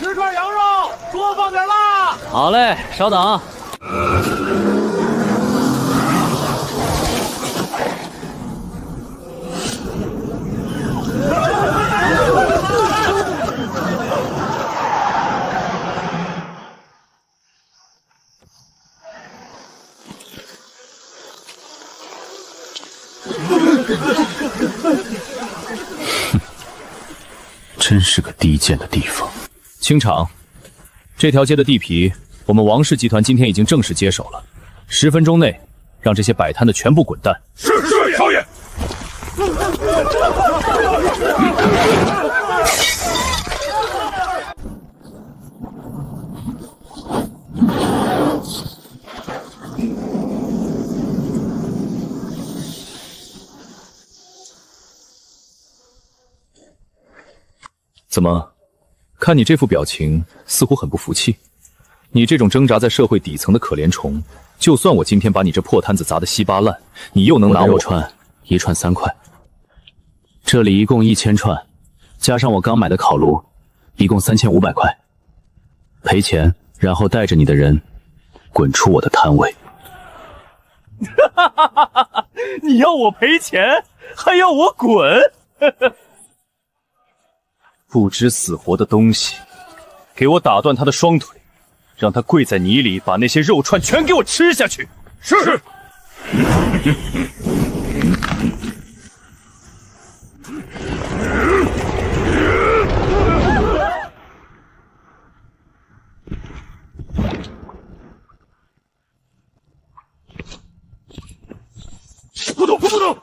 10串羊肉，多放点辣。好嘞，稍等。真是个低贱的地方。清场，这条街的地皮，我们王氏集团今天已经正式接手了。10分钟内，让这些摆摊的全部滚蛋。是少爷。怎么，看你这副表情，似乎很不服气。你这种挣扎在社会底层的可怜虫，就算我今天把你这破摊子砸得稀巴烂，你又能拿我肉串1串3块，这里一共1000串，加上我刚买的烤炉，一共3500块。赔钱，然后带着你的人滚出我的摊位。哈哈哈哈哈！你要我赔钱，还要我滚？不知死活的东西，给我打断他的双腿，让他跪在泥里，把那些肉串全给我吃下去。是。不动，不动！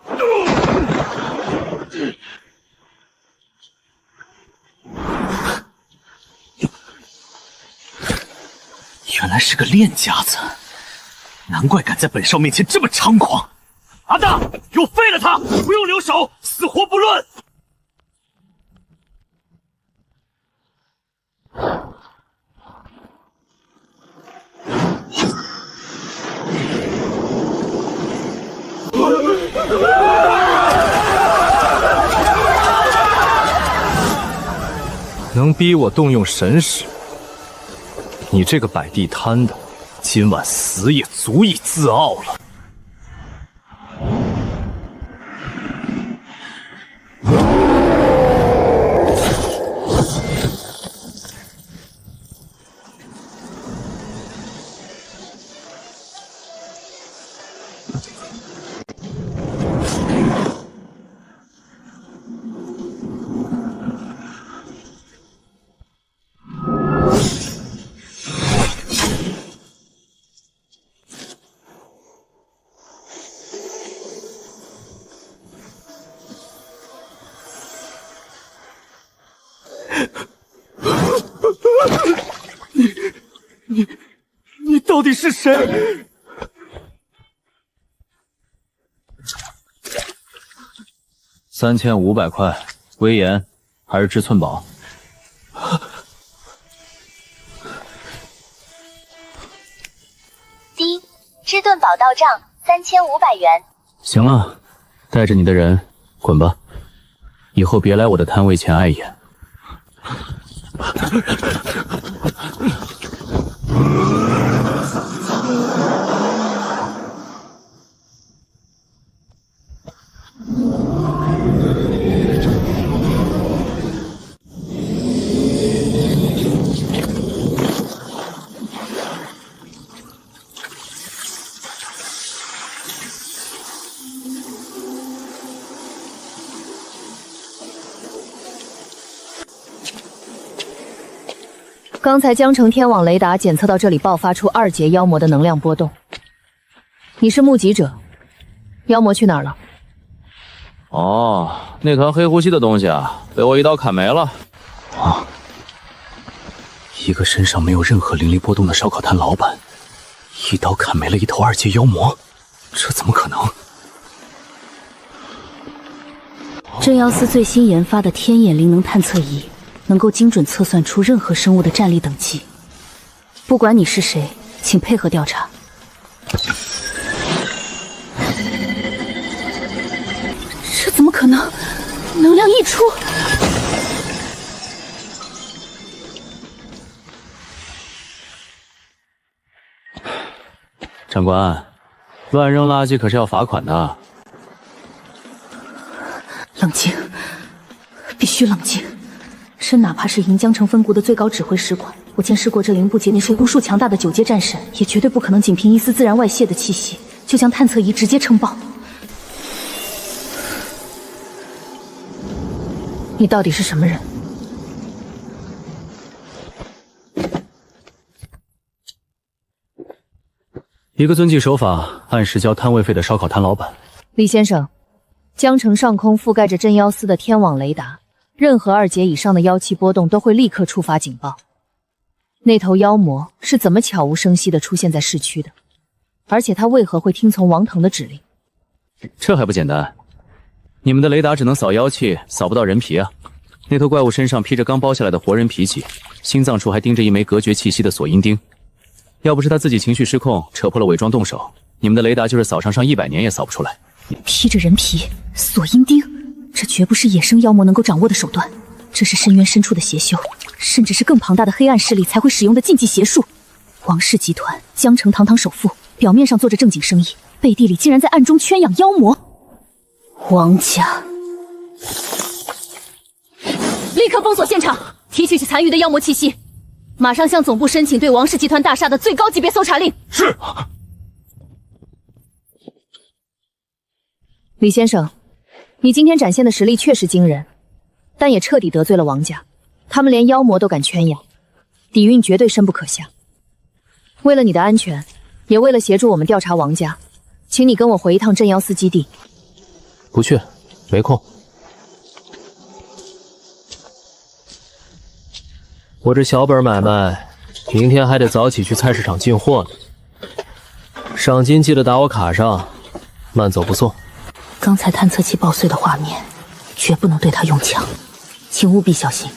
原来是个练家子，难怪敢在本少面前这么猖狂。阿大，给我废了他，不用留手，死活不论。能逼我动用神识，你这个摆地摊的，今晚死也足以自傲了。你到底是谁？3500块，威严还是至寸宝？滴，至盾宝到账3500元。行了，带着你的人滚吧，以后别来我的摊位前碍眼。刚才江城天网雷达检测到这里爆发出2阶妖魔的能量波动。你是目击者，妖魔去哪儿了？哦，那团黑乎兮的东西啊，被我一刀砍没了。啊！一个身上没有任何灵力波动的烧烤摊老板，一刀砍没了一头2阶妖魔，这怎么可能？镇妖司最新研发的天眼灵能探测仪。能够精准测算出任何生物的战力等级。不管你是谁，请配合调查。这怎么可能？能量溢出！长官，乱扔垃圾可是要罚款的。冷静，必须冷静。这哪怕是银江城分国的最高指挥使馆，我见识过这灵部界内是无数强大的9阶战神，也绝对不可能仅凭一丝自然外泄的气息，就将探测仪直接撑爆。你到底是什么人？一个遵纪守法、按时交摊位费的烧烤摊老板。李先生，江城上空覆盖着镇妖司的天网雷达，任何2阶以上的妖气波动都会立刻触发警报。那头妖魔是怎么悄无声息地出现在市区的？而且他为何会听从王腾的指令？这还不简单，你们的雷达只能扫妖气，扫不到人皮啊。那头怪物身上披着刚剥下来的活人皮器，心脏处还钉着一枚隔绝气息的锁阴钉。要不是他自己情绪失控，扯破了伪装动手，你们的雷达就是扫上100年也扫不出来。披着人皮，锁阴钉，这绝不是野生妖魔能够掌握的手段，这是深渊深处的邪修，甚至是更庞大的黑暗势力才会使用的禁忌邪术。王氏集团，江城堂堂首富，表面上做着正经生意，背地里竟然在暗中圈养妖魔。王家，立刻封锁现场，提取其残余的妖魔气息，马上向总部申请对王氏集团大厦的最高级别搜查令。是。李先生，你今天展现的实力确实惊人，但也彻底得罪了王家，他们连妖魔都敢圈养，底蕴绝对深不可下。为了你的安全，也为了协助我们调查王家，请你跟我回一趟镇妖司基地。不去，没空。我这小本买卖，明天还得早起去菜市场进货呢。赏金记得打我卡上，慢走不送。刚才探测器爆碎的画面，绝不能对他用枪，请务必小心。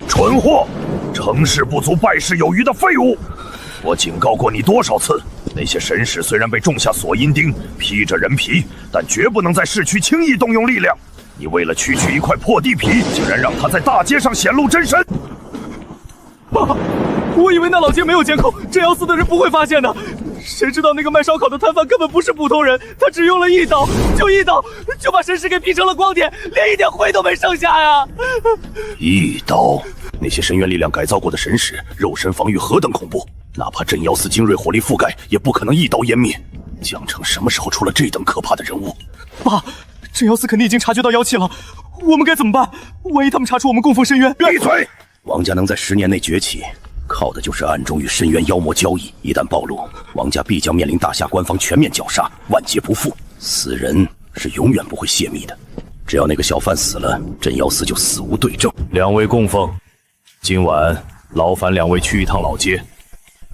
蠢货，成事不足败事有余的废物！我警告过你多少次，那些神使虽然被种下锁阴钉，披着人皮，但绝不能在市区轻易动用力量。你为了区区一块破地皮，竟然让他在大街上显露真身！爸，我以为那老街没有监控，镇妖司的人不会发现的。谁知道那个卖烧烤的摊贩根本不是普通人，他只用了一刀，就把神使给劈成了光点，连一点灰都没剩下呀！一刀，那些深渊力量改造过的神使，肉身防御何等恐怖！哪怕镇妖司精锐火力覆盖，也不可能一刀湮灭。江城什么时候出了这等可怕的人物？爸，镇妖司肯定已经察觉到妖气了，我们该怎么办？万一他们查出我们供奉深渊……闭嘴！王家能在10年内崛起，靠的就是暗中与深渊妖魔交易。一旦暴露，王家必将面临大夏官方全面绞杀，万劫不复。死人是永远不会泄密的，只要那个小贩死了，镇妖司就死无对证。2位供奉，今晚劳烦2位去一趟老街。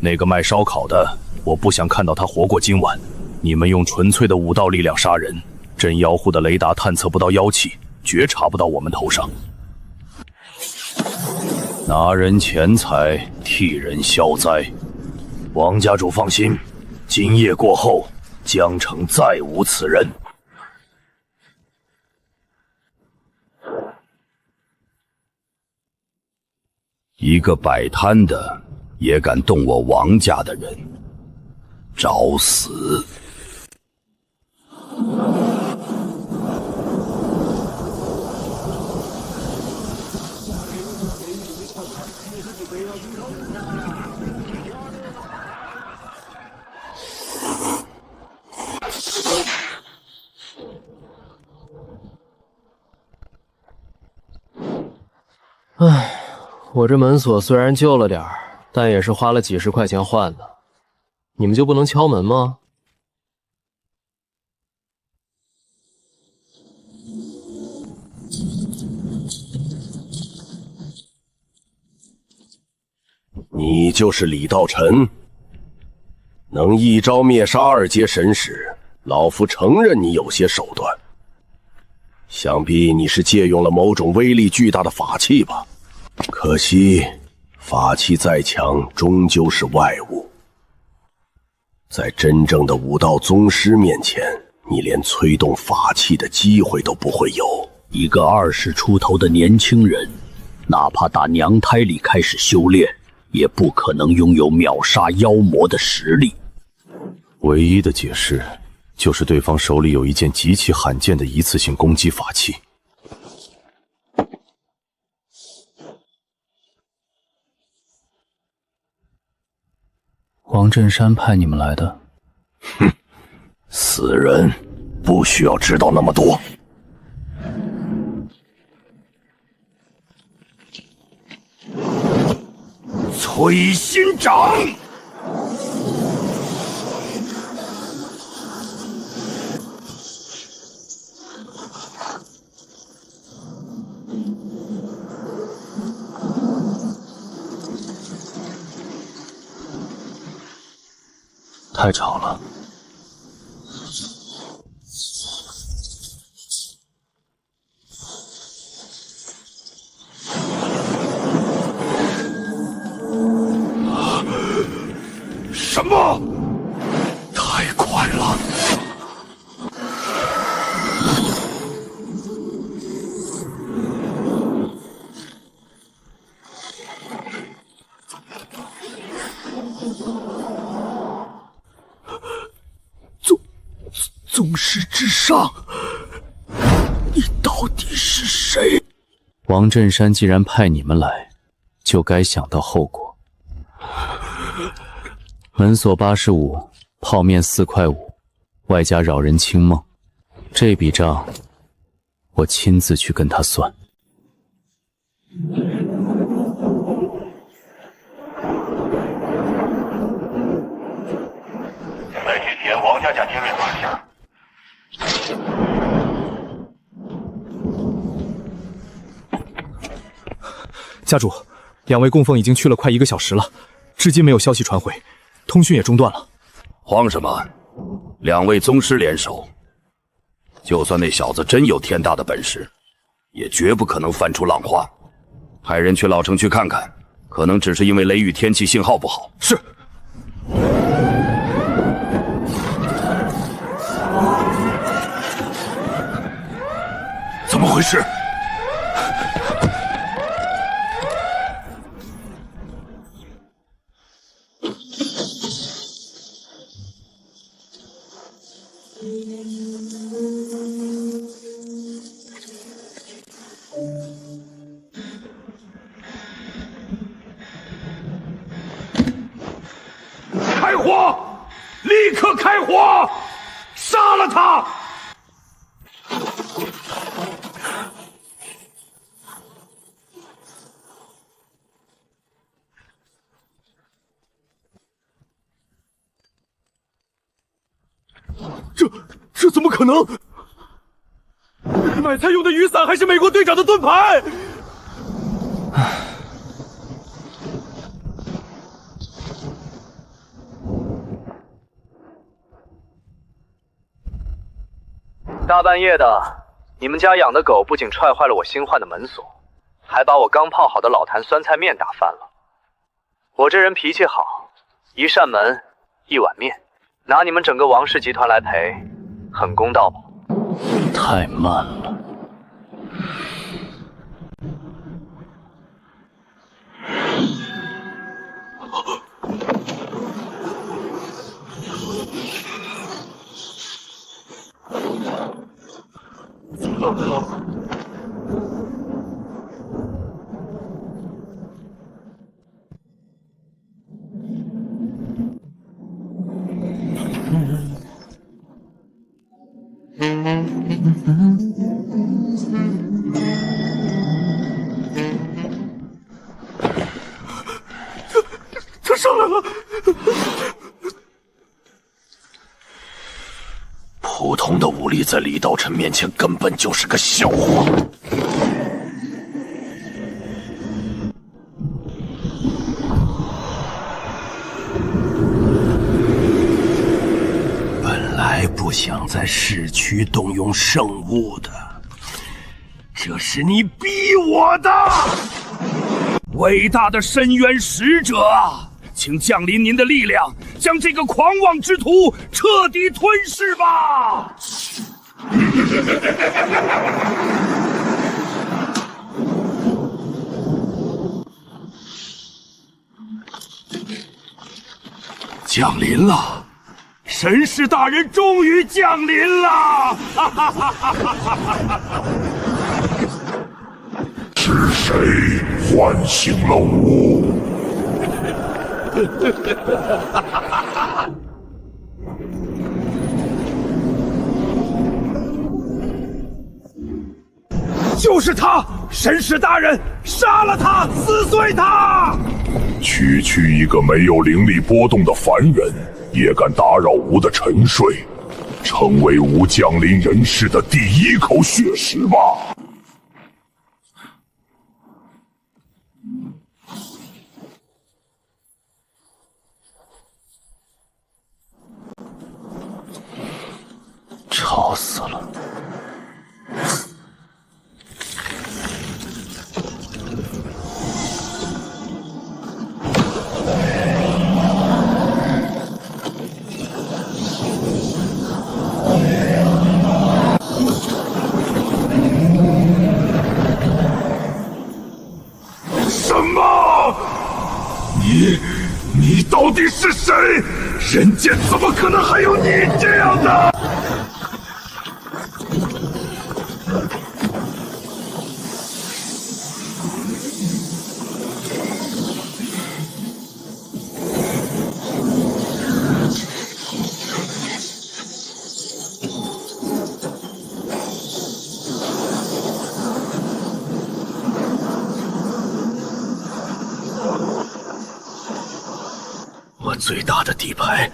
那个卖烧烤的，我不想看到他活过今晚。你们用纯粹的武道力量杀人，镇妖户的雷达探测不到妖气，觉察不到我们头上。拿人钱财，替人消灾。王家主放心，今夜过后，江城再无此人。一个摆摊的也敢动我王家的人，找死！唉，我这门锁虽然旧了点儿，但也是花了几10块钱换的。你们就不能敲门吗？你就是李道臣，能一招灭杀2阶神使，老夫承认你有些手段。想必你是借用了某种威力巨大的法器吧？可惜法器再强，终究是外物。在真正的武道宗师面前，你连催动法器的机会都不会有。一个20出头的年轻人，哪怕打娘胎里开始修炼，也不可能拥有秒杀妖魔的实力。唯一的解释，就是对方手里有一件极其罕见的一次性攻击法器。王振山派你们来的？哼，死人不需要知道那么多。摧心掌！太吵了。什么？太快了！宗师之上，你到底是谁？王振山既然派你们来，就该想到后果。门锁85，泡面4块5，外加扰人清梦，这笔账我亲自去跟他算。在今天王家精神法下。家主，2位供奉已经去了快1个小时了，至今没有消息传回，通讯也中断了。慌什么？2位宗师联手，就算那小子真有天大的本事，也绝不可能翻出浪花。派人去老城区看看，可能只是因为雷雨天气信号不好。是。怎么回事？开火！立刻开火！杀了他！这怎么可能？买菜用的雨伞还是美国队长的盾牌？大半夜的，你们家养的狗不仅踹坏了我新换的门锁，还把我刚泡好的老坛酸菜面打翻了。我这人脾气好，一扇门，一碗面，拿你们整个王氏集团来赔，很公道吧？太慢了。他上来了！普通的武力在李道臣面前根本就是个笑话。本来不想在市区动用圣物的，这是你逼我的！伟大的深渊使者啊，请降临您的力量，将这个狂妄之徒彻底吞噬吧！降临了，神使大人终于降临了！是谁唤醒了我？就是他！神使大人，杀了他，撕碎他！区区一个没有灵力波动的凡人，也敢打扰吾的沉睡，成为吾降临人世的第一口血食吧！吵死了！什么？你到底是谁？人间怎么可能还有你这样的？我最大的底牌，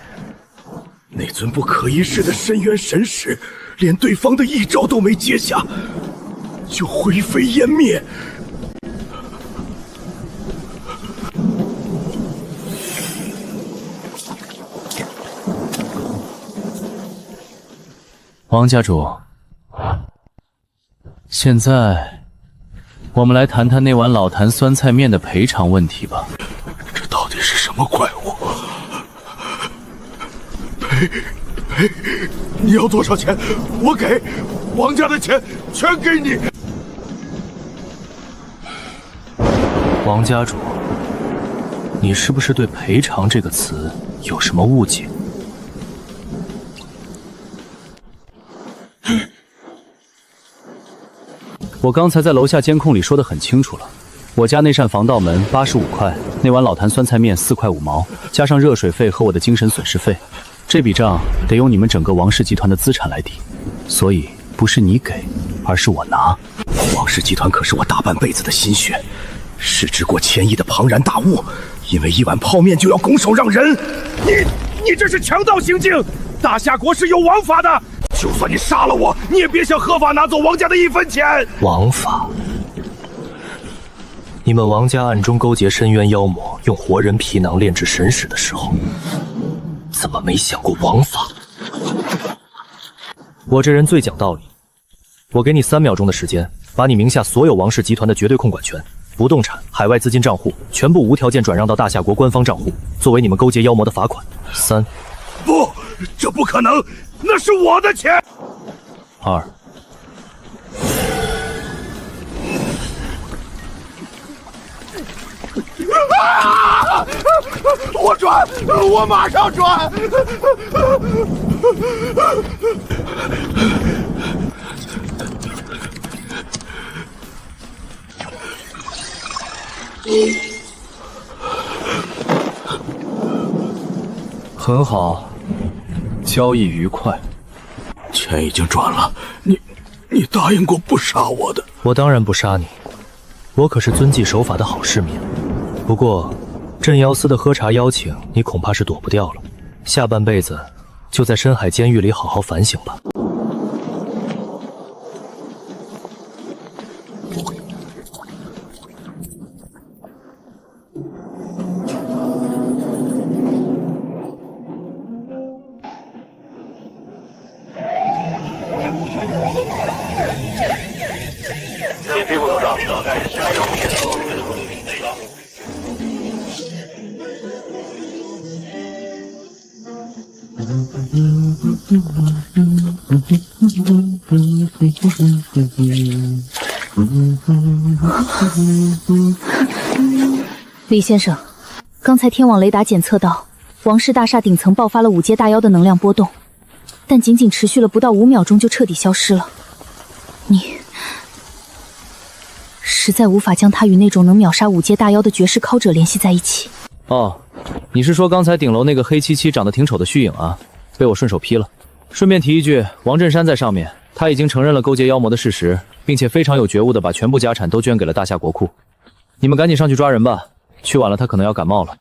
那尊不可一世的深渊神使，连对方的一招都没接下，就灰飞烟灭。王家主，现在我们来谈谈那碗老坛酸菜面的赔偿问题吧。这到底是什么怪物？你要多少钱？我给，王家的钱全给你。王家主，你是不是对赔偿这个词有什么误解？我刚才在楼下监控里说得很清楚了，我家那扇防盗门85块，那碗老坛酸菜面4块5毛，加上热水费和我的精神损失费，这笔账得用你们整个王氏集团的资产来抵，所以不是你给，而是我拿。王氏集团可是我大半辈子的心血，市值过1000亿的庞然大物，因为一碗泡面就要拱手让人，你这是强盗行径！大夏国是有王法的，就算你杀了我，你也别想合法拿走王家的1分钱。王法？你们王家暗中勾结深渊妖魔，用活人皮囊炼制神使的时候，怎么没想过王法？我这人最讲道理，我给你3秒钟的时间，把你名下所有王氏集团的绝对控管权、不动产、海外资金账户全部无条件转让到大夏国官方账户，作为你们勾结妖魔的罚款。3，不，这不可能，那是我的钱。2，啊！我转，我马上转。很好，交易愉快。钱已经转了，你答应过不杀我的。我当然不杀你，我可是遵纪守法的好市民。不过，镇妖司的喝茶邀请，你恐怕是躲不掉了。下半辈子就在深海监狱里好好反省吧。铁皮副组长，李先生，刚才天网雷达检测到王氏大厦顶层爆发了5阶大妖的能量波动，但仅仅持续了不到5秒钟就彻底消失了。你实在无法将它与那种能秒杀5阶大妖的绝世靠者联系在一起。哦，你是说刚才顶楼那个黑漆漆、长得挺丑的虚影啊？被我顺手劈了。顺便提一句，王振山在上面，他已经承认了勾结妖魔的事实，并且非常有觉悟的把全部家产都捐给了大夏国库。你们赶紧上去抓人吧，去晚了他可能要感冒了。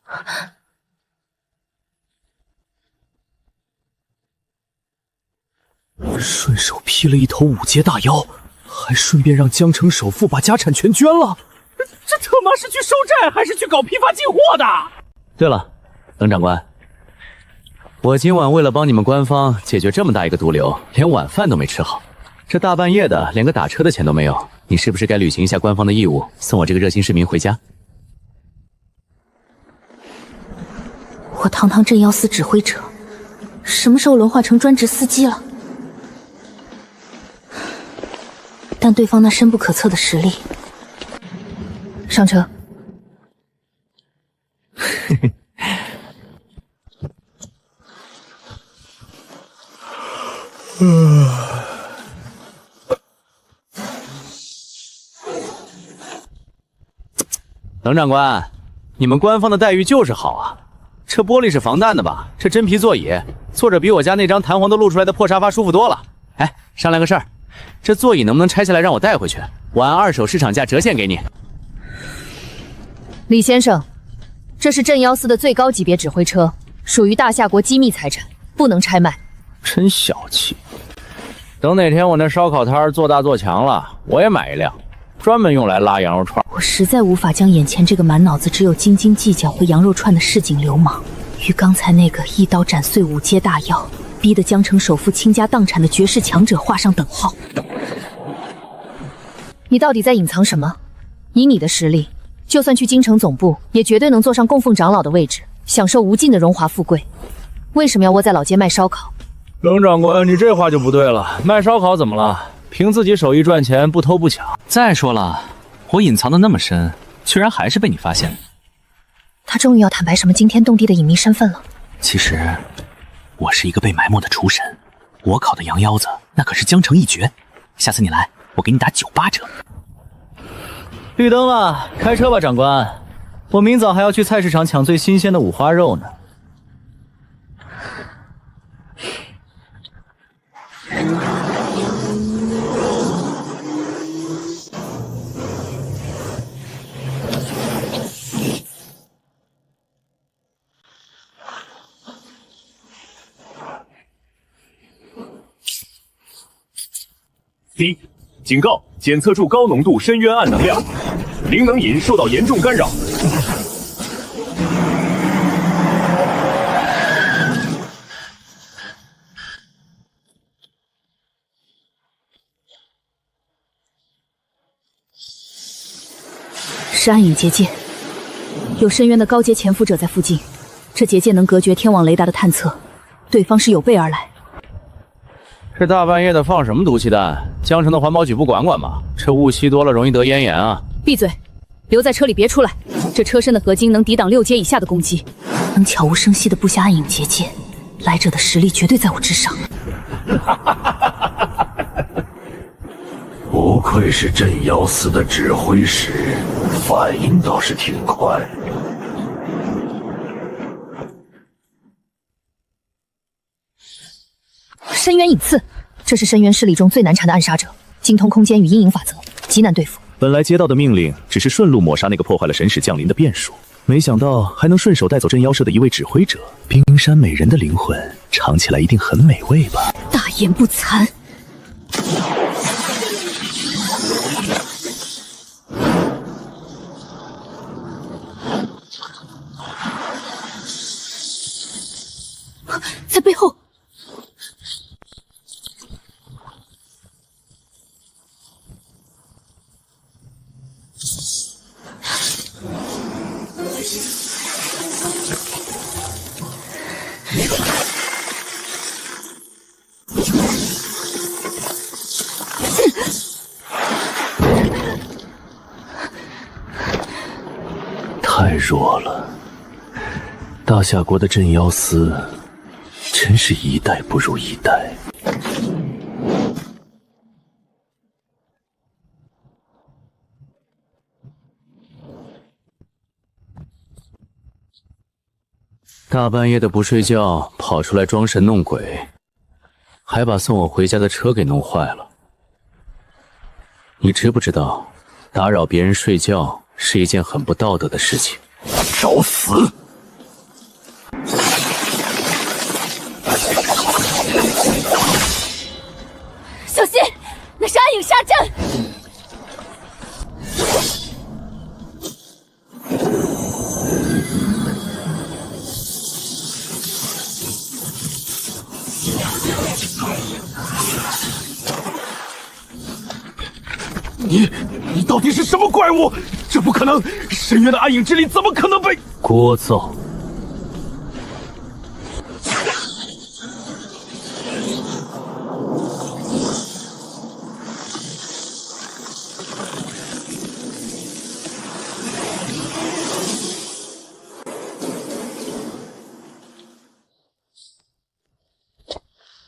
顺手劈了一头5阶大妖，还顺便让江城首富把家产全捐了，这他妈是去收债还是去搞批发进货的？对了，冷长官，我今晚为了帮你们官方解决这么大一个毒瘤，连晚饭都没吃好，这大半夜的连个打车的钱都没有，你是不是该履行一下官方的义务，送我这个热心市民回家？我堂堂镇妖司指挥者，什么时候沦化成专职司机了？但对方那深不可测的实力，上车。冷长官，你们官方的待遇就是好啊！这玻璃是防弹的吧？这真皮座椅，坐着比我家那张弹簧都露出来的破沙发舒服多了。哎，商量个事儿，这座椅能不能拆下来让我带回去？我按2手市场价折现给你。李先生，这是镇妖司的最高级别指挥车，属于大夏国机密财产，不能拆卖。真小气！等哪天我那烧烤摊做大做强了，我也买一辆，专门用来拉羊肉串。我实在无法将眼前这个满脑子只有斤斤计较和羊肉串的市井流氓，与刚才那个一刀斩碎5阶大妖，逼得江城首富倾家荡产的绝世强者画上等号。你到底在隐藏什么？以你的实力，就算去京城总部，也绝对能坐上供奉长老的位置，享受无尽的荣华富贵。为什么要窝在老街卖烧烤？冷长官，你这话就不对了。卖烧烤怎么了？凭自己手艺赚钱，不偷不抢。再说了，我隐藏的那么深，居然还是被你发现了。他终于要坦白什么惊天动地的隐秘身份了。其实，我是一个被埋没的厨神，我烤的羊腰子那可是江城一绝。下次你来，我给你打9、8折。绿灯了，开车吧，长官。我明早还要去菜市场抢最新鲜的五花肉呢。第警告，检测出高浓度深渊暗能量，灵能饮受到严重干扰。是暗影结界，有深渊的高阶潜伏者在附近，这结界能隔绝天网雷达的探测，对方是有备而来。这大半夜的放什么毒气弹？江城的环保局不管管吗？这雾吸多了容易得咽炎啊！闭嘴，留在车里别出来。这车身的合金能抵挡6阶以下的攻击，能悄无声息地布下暗影结界，来者的实力绝对在我之上。不愧是镇妖司的指挥使，反应倒是挺快。深渊影刺，这是深渊势力中最难缠的暗杀者，精通空间与阴影法则，极难对付。本来接到的命令只是顺路抹杀那个破坏了神使降临的变数，没想到还能顺手带走镇妖社的一位指挥者。冰山美人的灵魂尝起来一定很美味吧？大言不惭！在背后。弱了。大夏国的镇妖司真是一代不如一代。大半夜的不睡觉，跑出来装神弄鬼，还把送我回家的车给弄坏了。你知不知道，打扰别人睡觉是一件很不道德的事情？找死！小心，那是暗影杀阵！你到底是什么怪物？这不可能！深渊的暗影之力怎么可能被……聒噪！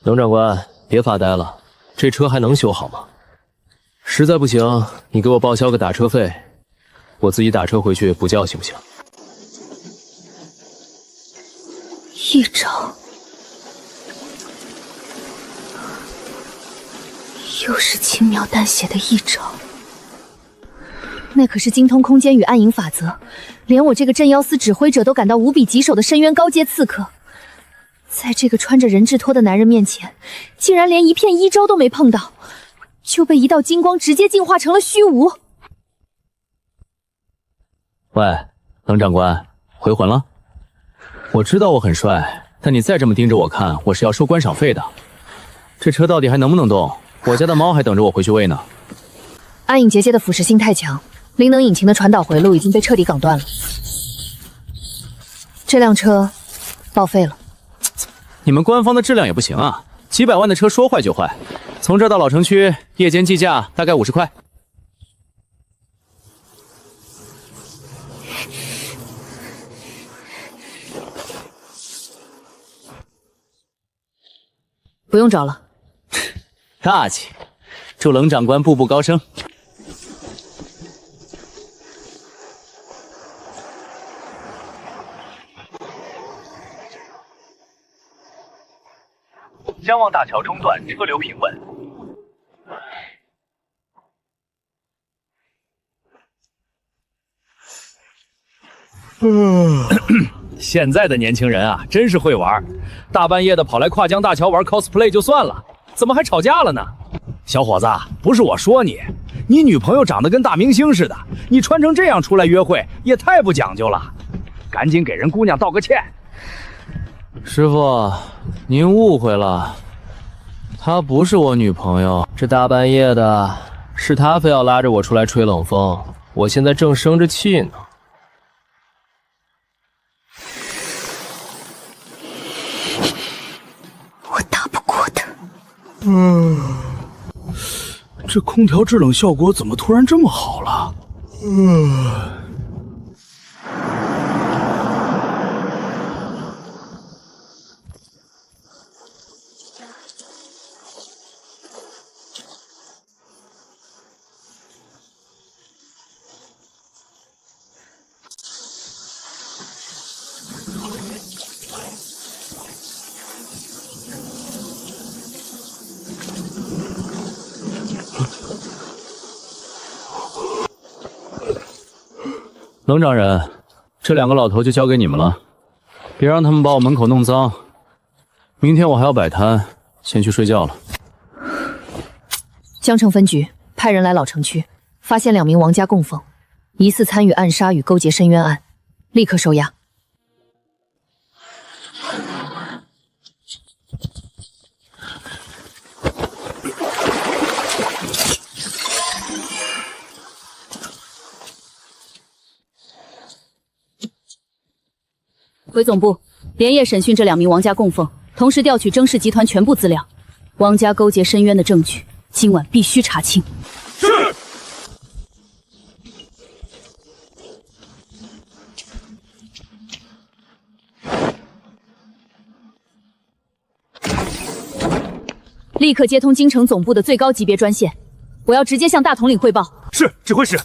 龙长官，别发呆了，这车还能修好吗？实在不行，你给我报销个打车费，我自己打车回去补觉，行不行？一招，又是轻描淡写的一招。那可是精通空间与暗影法则，连我这个镇妖司指挥者都感到无比棘手的深渊高阶刺客，在这个穿着人质托的男人面前，竟然连一片一招都没碰到，就被一道金光直接净化成了虚无。喂，冷长官，回魂了？我知道我很帅，但你再这么盯着我看，我是要收观赏费的。这车到底还能不能动？我家的猫还等着我回去喂呢。暗影结界的腐蚀性太强，灵能引擎的传导回路已经被彻底港断了。这辆车报废了。你们官方的质量也不行啊，几百万的车说坏就坏。从这到老城区，夜间计价大概50块。不用找了。大气，祝冷长官步步高升。江望大桥中段车流平稳。现在的年轻人啊，真是会玩，大半夜的跑来跨江大桥玩 cosplay 就算了，怎么还吵架了呢？小伙子，不是我说你，你女朋友长得跟大明星似的，你穿成这样出来约会也太不讲究了，赶紧给人姑娘道个歉。师傅，您误会了，她不是我女朋友。这大半夜的，是她非要拉着我出来吹冷风，我现在正生着气呢。我打不过他。这空调制冷效果怎么突然这么好了？冷长人，这2个老头就交给你们了，别让他们把我门口弄脏。明天我还要摆摊，先去睡觉了。江城分局派人来老城区，发现2名王家供奉，疑似参与暗杀与勾结深渊案，立刻收押。回总部，连夜审讯这2名王家供奉，同时调取征氏集团全部资料。王家勾结深渊的证据，今晚必须查清。是。立刻接通京城总部的最高级别专线，我要直接向大统领汇报。是，指挥使。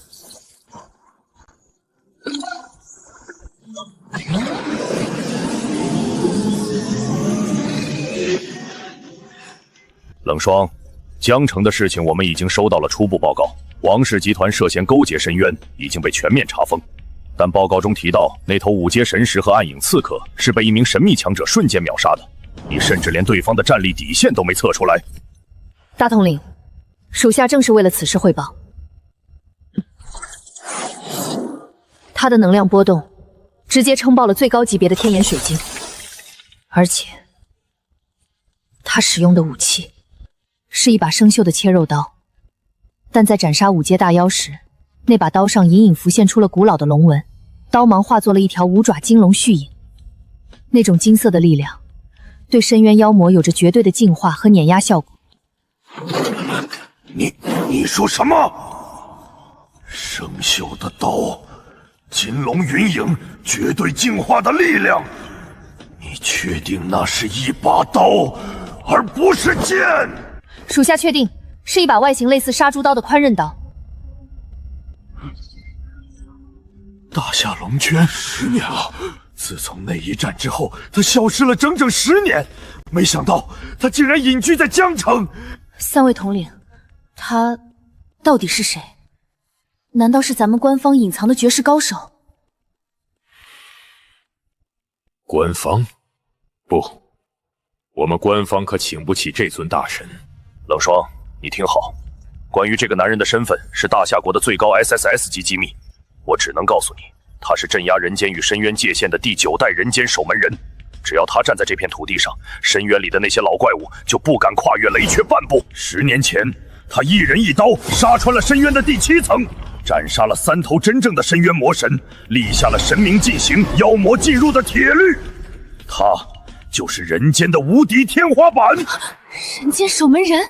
冷霜，江城的事情我们已经收到了初步报告，王氏集团涉嫌勾结深渊，已经被全面查封。但报告中提到，那头5阶神石和暗影刺客是被一名神秘强者瞬间秒杀的，你甚至连对方的战力底线都没测出来。大统领，属下正是为了此事汇报。他的能量波动直接撑爆了最高级别的天眼水晶，而且他使用的武器是一把生锈的切肉刀，但在斩杀5阶大妖时，那把刀上隐隐浮现出了古老的龙纹，刀芒化作了一条5爪金龙续影。那种金色的力量对深渊妖魔有着绝对的净化和碾压效果。你说什么？生锈的刀，金龙云影，绝对净化的力量。你确定那是一把刀，而不是剑？属下确定是一把外形类似杀猪刀的宽刃刀。大夏龙泉10年了，自从那一战之后，他消失了整整10年，没想到他竟然隐居在江城。3位统领，他到底是谁？难道是咱们官方隐藏的绝世高手？官方？不，我们官方可请不起这尊大神。冷霜，你听好，关于这个男人的身份是大夏国的最高 SSS 级机密，我只能告诉你，他是镇压人间与深渊界限的第9代人间守门人。只要他站在这片土地上，深渊里的那些老怪物就不敢跨越雷缺半步。10年前，他一人一刀杀穿了深渊的第7层，斩杀了3头真正的深渊魔神，立下了神明进行，妖魔进入的铁律。他就是人间的无敌天花板。人间守门人，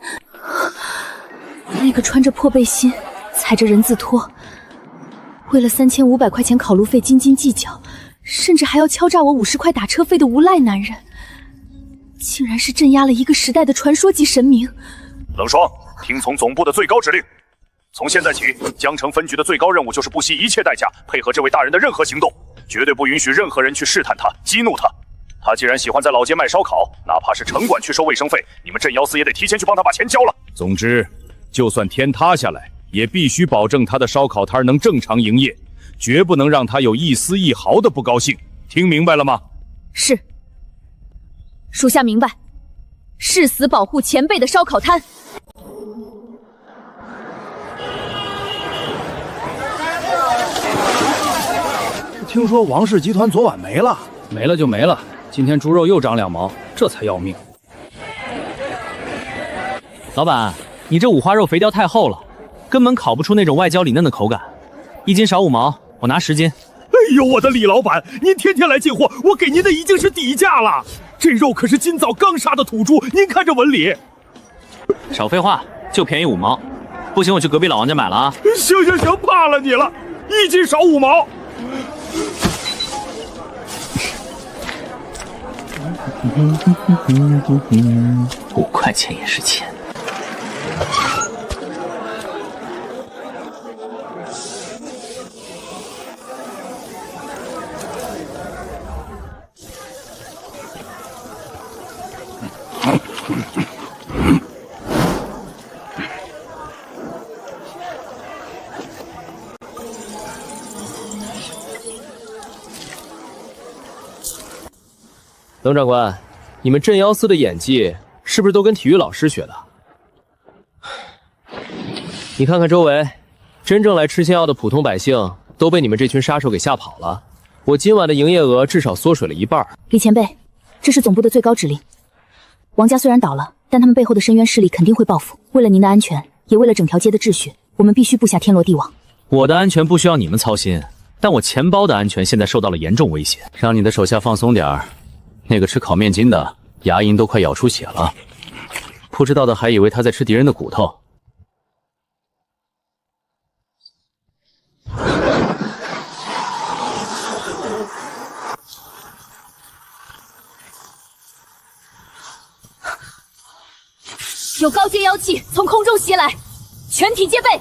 那个穿着破背心、踩着人字拖，为了3500块钱考路费斤斤计较，甚至还要敲诈我50块打车费的无赖男人，竟然是镇压了一个时代的传说级神明。冷霜，听从总部的最高指令，从现在起，江城分局的最高任务就是不惜一切代价配合这位大人的任何行动，绝对不允许任何人去试探他、激怒他。他既然喜欢在老街卖烧烤，哪怕是城管去收卫生费，你们镇妖司也得提前去帮他把钱交了。总之，就算天塌下来，也必须保证他的烧烤摊能正常营业，绝不能让他有一丝一毫的不高兴。听明白了吗？是，属下明白。誓死保护前辈的烧烤摊。听说王氏集团昨晚没了，没了就没了。今天猪肉又涨2毛，这才要命。老板，你这五花肉肥膘太厚了，根本烤不出那种外焦里嫩的口感。1斤少5毛，我拿10斤。哎呦，我的李老板，您天天来进货，我给您的已经是底价了。这肉可是今早刚杀的土猪，您看这纹理。少废话，就便宜5毛。不行，我去隔壁老王家买了啊。行，怕了你了，1斤少5毛。5块钱也是钱。冷长官，你们镇妖司的演技是不是都跟体育老师学的？你看看周围，真正来吃仙药的普通百姓都被你们这群杀手给吓跑了。我今晚的营业额至少缩水了1半。李前辈，这是总部的最高指令。王家虽然倒了，但他们背后的深渊势力肯定会报复。为了您的安全，也为了整条街的秩序，我们必须布下天罗地网。我的安全不需要你们操心，但我钱包的安全现在受到了严重威胁。让你的手下放松点儿。那个吃烤面筋的牙龈都快咬出血了，不知道的还以为他在吃敌人的骨头。有高阶妖气从空中袭来，全体戒备。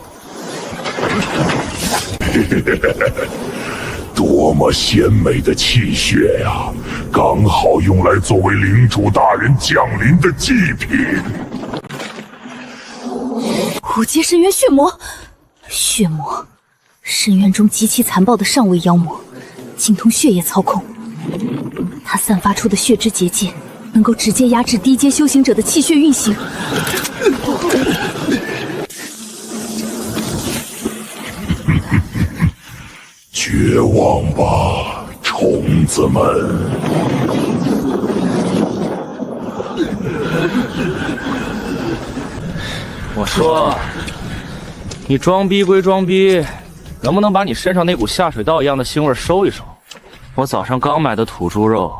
多么鲜美的气血呀！刚好用来作为领主大人降临的祭品。5阶深渊血魔，血魔，深渊中极其残暴的上位妖魔，精通血液操控。他散发出的血之结界，能够直接压制低阶修行者的气血运行。绝望吧，虫子们！我说，你装逼归装逼，能不能把你身上那股下水道一样的腥味收一收？我早上刚买的土猪肉，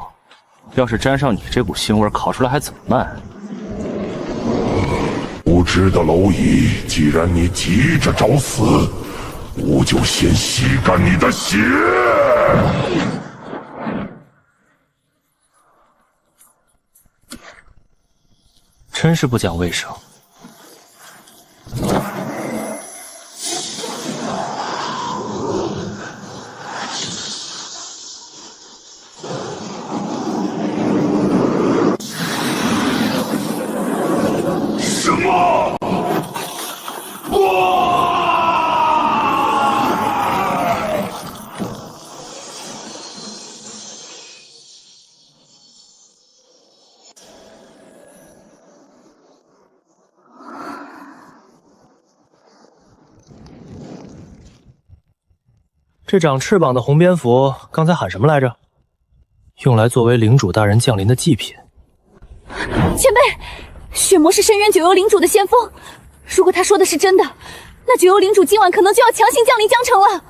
要是沾上你这股腥味，烤出来还怎么卖？无知的蝼蚁，既然你急着找死，吾就先吸干你的血！真是不讲卫生。什么？这长翅膀的红蝙蝠刚才喊什么来着？用来作为领主大人降临的祭品。前辈，血魔是深渊九幽领主的先锋，如果他说的是真的，那九幽领主今晚可能就要强行降临江城了。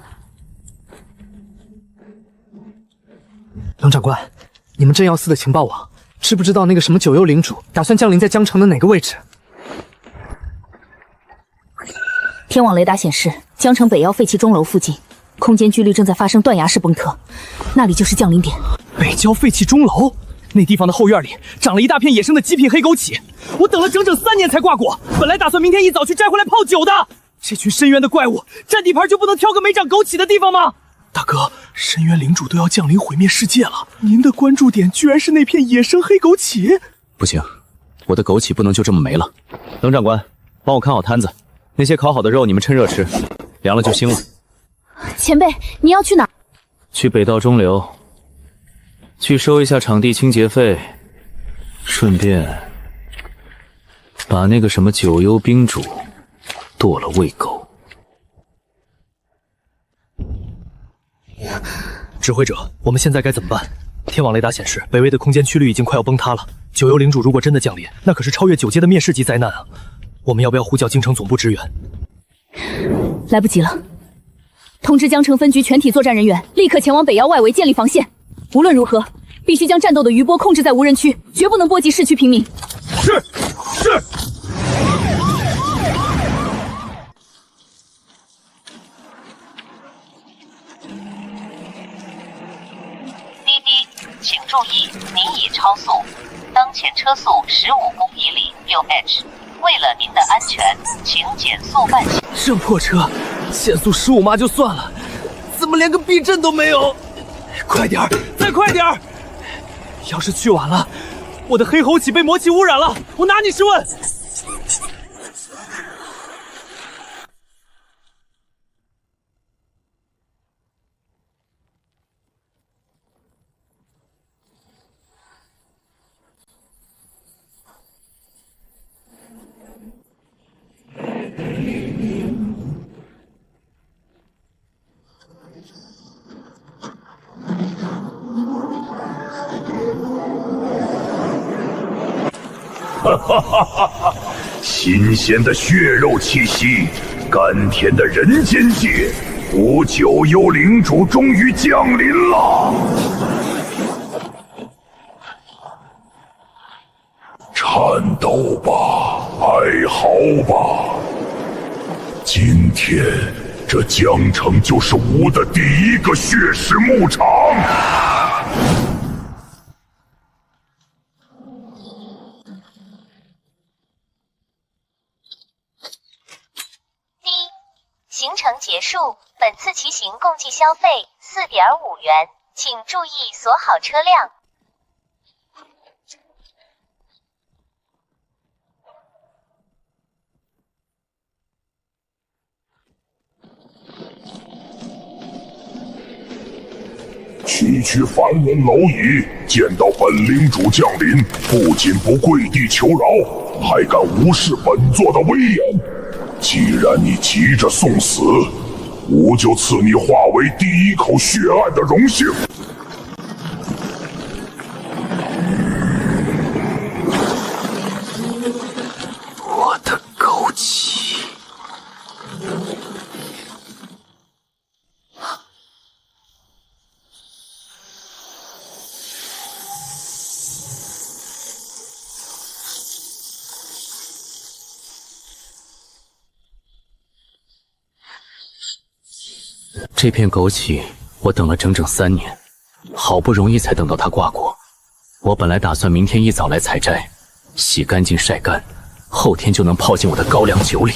龙长官，你们镇妖司的情报网知不知道那个什么九幽领主打算降临在江城的哪个位置？天网雷达显示，江城北妖废弃钟楼附近，空间距率正在发生断崖式崩塌，那里就是降临点。北郊废弃钟楼，那地方的后院里长了一大片野生的极品黑枸杞，我等了整整3年才挂果，本来打算明天一早去摘回来泡酒的。这群深渊的怪物占地盘就不能挑个没长枸杞的地方吗？大哥，深渊领主都要降临毁灭世界了，您的关注点居然是那片野生黑枸杞？不行，我的枸杞不能就这么没了。冷长官，帮我看好摊子，那些烤好的肉你们趁热吃，凉了就腥了。前辈，你要去哪？去北道中流，去收一下场地清洁费，顺便把那个什么九幽冰主剁了喂狗。指挥者，我们现在该怎么办？天网雷达显示，北魏的空间区域已经快要崩塌了。九幽领主如果真的降临，那可是超越9阶的灭世级灾难啊！我们要不要呼叫京城总部支援？来不及了。通知江城分局全体作战人员，立刻前往北妖外围建立防线。无论如何，必须将战斗的余波控制在无人区，绝不能波及市区平民。是。滴滴，请注意，您已超速，当前车速15公里/6H。为了您的安全，请减速慢行。这破车，限速15码就算了，怎么连个避震都没有？快点儿，再快点儿！要是去晚了，我的黑枸杞被魔气污染了，我拿你是问。新鲜的血肉气息，甘甜的人间界，吾九幽领主终于降临了！颤抖吧，哀嚎吧！今天，这江城就是吾的第一个血石牧场。行程结束，本次骑行共计消费4.5元，请注意锁好车辆。区凡人蝼蚁见到本领主降临，不仅不跪地求饶，还敢无视本座的威严。既然你急着送死，吾就赐你化为第一口血案的荣幸。我的枸杞。这片枸杞我等了整整3年，好不容易才等到它挂果。我本来打算明天一早来采摘，洗干净晒干，后天就能泡进我的高粱酒里。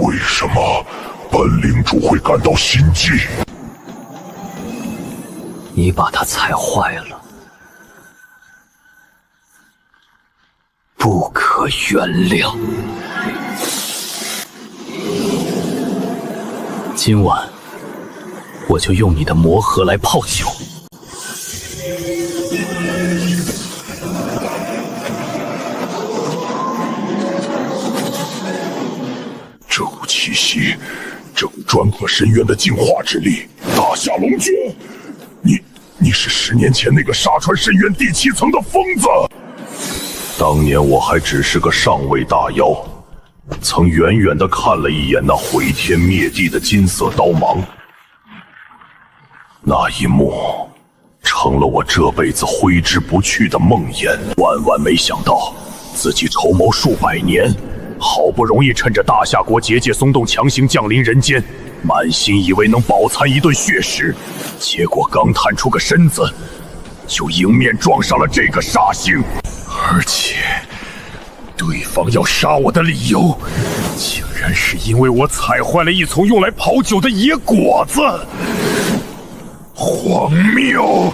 为什么本领主会感到心悸？你把它踩坏了，不可原谅。今晚我就用你的魔核来泡酒。这股气息正专克深渊的净化之力，大夏龙君，你是10年前那个杀穿深渊第7层的疯子。当年我还只是个上位大妖，曾远远地看了一眼那毁天灭地的金色刀芒。那一幕成了我这辈子挥之不去的梦魇。万万没想到，自己筹谋数百年，好不容易趁着大夏国结界松动强行降临人间，满心以为能饱餐一顿血食，结果刚探出个身子，就迎面撞上了这个煞星。而且对方要杀我的理由，竟然是因为我踩坏了一丛用来泡酒的野果子。荒谬，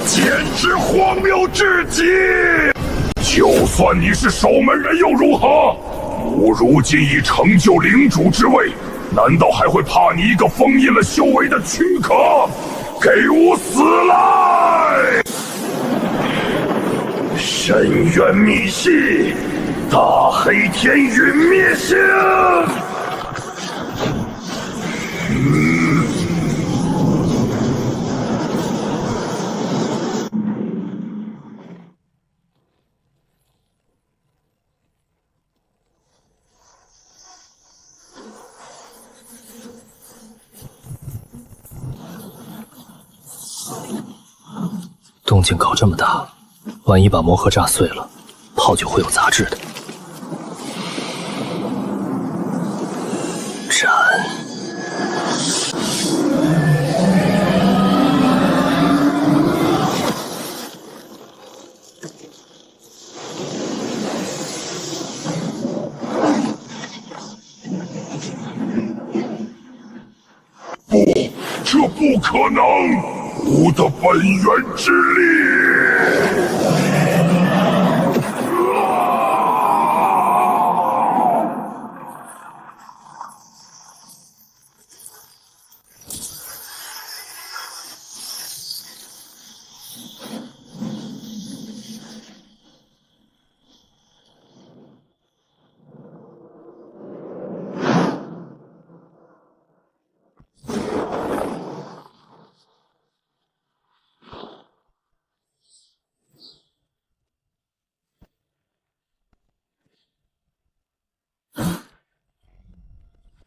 简直荒谬至极！就算你是守门人又如何？吾如今已成就领主之位，难道还会怕你一个封印了修为的躯壳？给吾死来！深渊秘系，大黑天陨灭星。动静搞这么大，万一把魔核炸碎了，泡酒会有杂质的。斩！不，这不可能！吾的本源之力！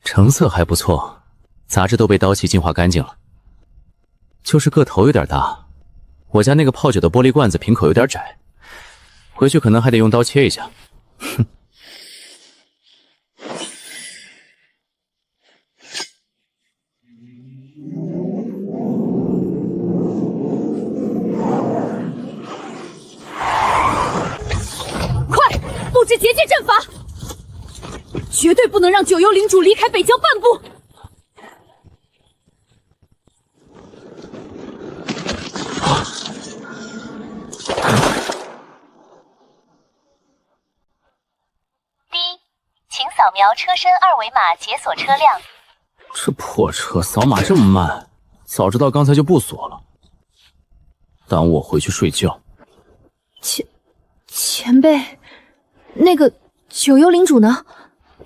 成色还不错，杂质都被刀气净化干净了。就是个头有点大，我家那个泡酒的玻璃罐子瓶口有点窄，回去可能还得用刀切一下。哼。快布置结界阵法！绝对不能让九幽领主离开北疆半步！描车身二维码解锁车辆。这破车扫码这么慢，早知道刚才就不锁了，耽误我回去睡觉。前辈，那个九幽领主呢？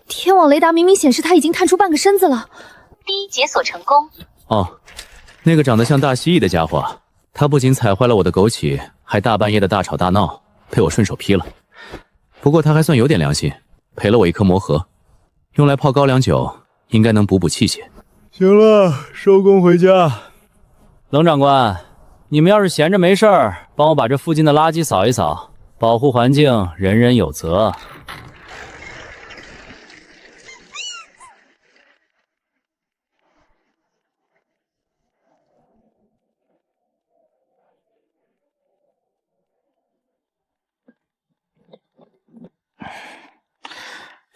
天网雷达明明显示他已经探出半个身子了。第一解锁成功。哦，那个长得像大蜥蜴的家伙，他不仅踩坏了我的枸杞，还大半夜的大吵大闹，被我顺手劈了。不过他还算有点良心，赔了我一颗魔核，用来泡高粱酒，应该能补气血。行了，收工回家。冷长官，你们要是闲着没事儿，帮我把这附近的垃圾扫一扫，保护环境，人人有责。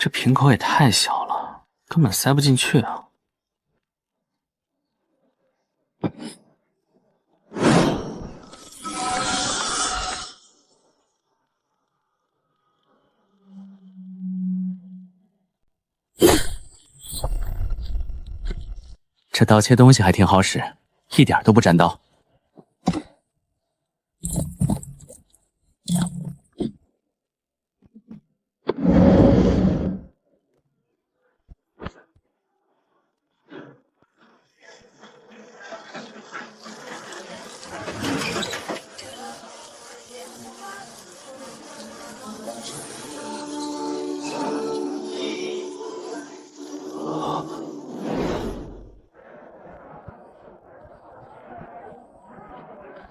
这瓶口也太小了，根本塞不进去啊！这刀切东西还挺好使，一点都不沾刀。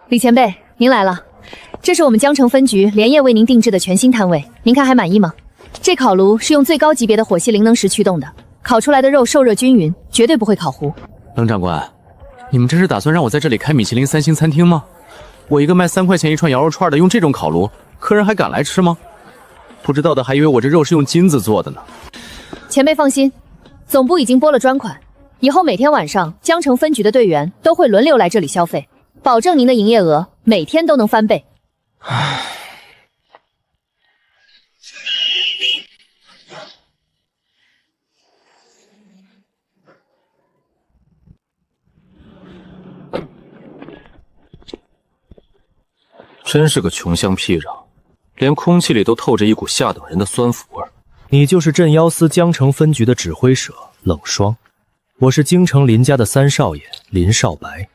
李前辈，您来了。这是我们江城分局连夜为您定制的全新摊位，您看还满意吗？这烤炉是用最高级别的火系灵能石驱动的，烤出来的肉受热均匀，绝对不会烤糊。冷长官，你们这是打算让我在这里开米其林3星餐厅吗？我一个卖3块钱一串羊肉串的，用这种烤炉，客人还敢来吃吗？不知道的还以为我这肉是用金子做的呢。前辈放心，总部已经拨了专款，以后每天晚上江城分局的队员都会轮流来这里消费，保证您的营业额每天都能翻倍。真是个穷乡僻壤，连空气里都透着一股下等人的酸腐味。你就是镇妖司江城分局的指挥使冷霜，我是京城林家的三少爷林少白。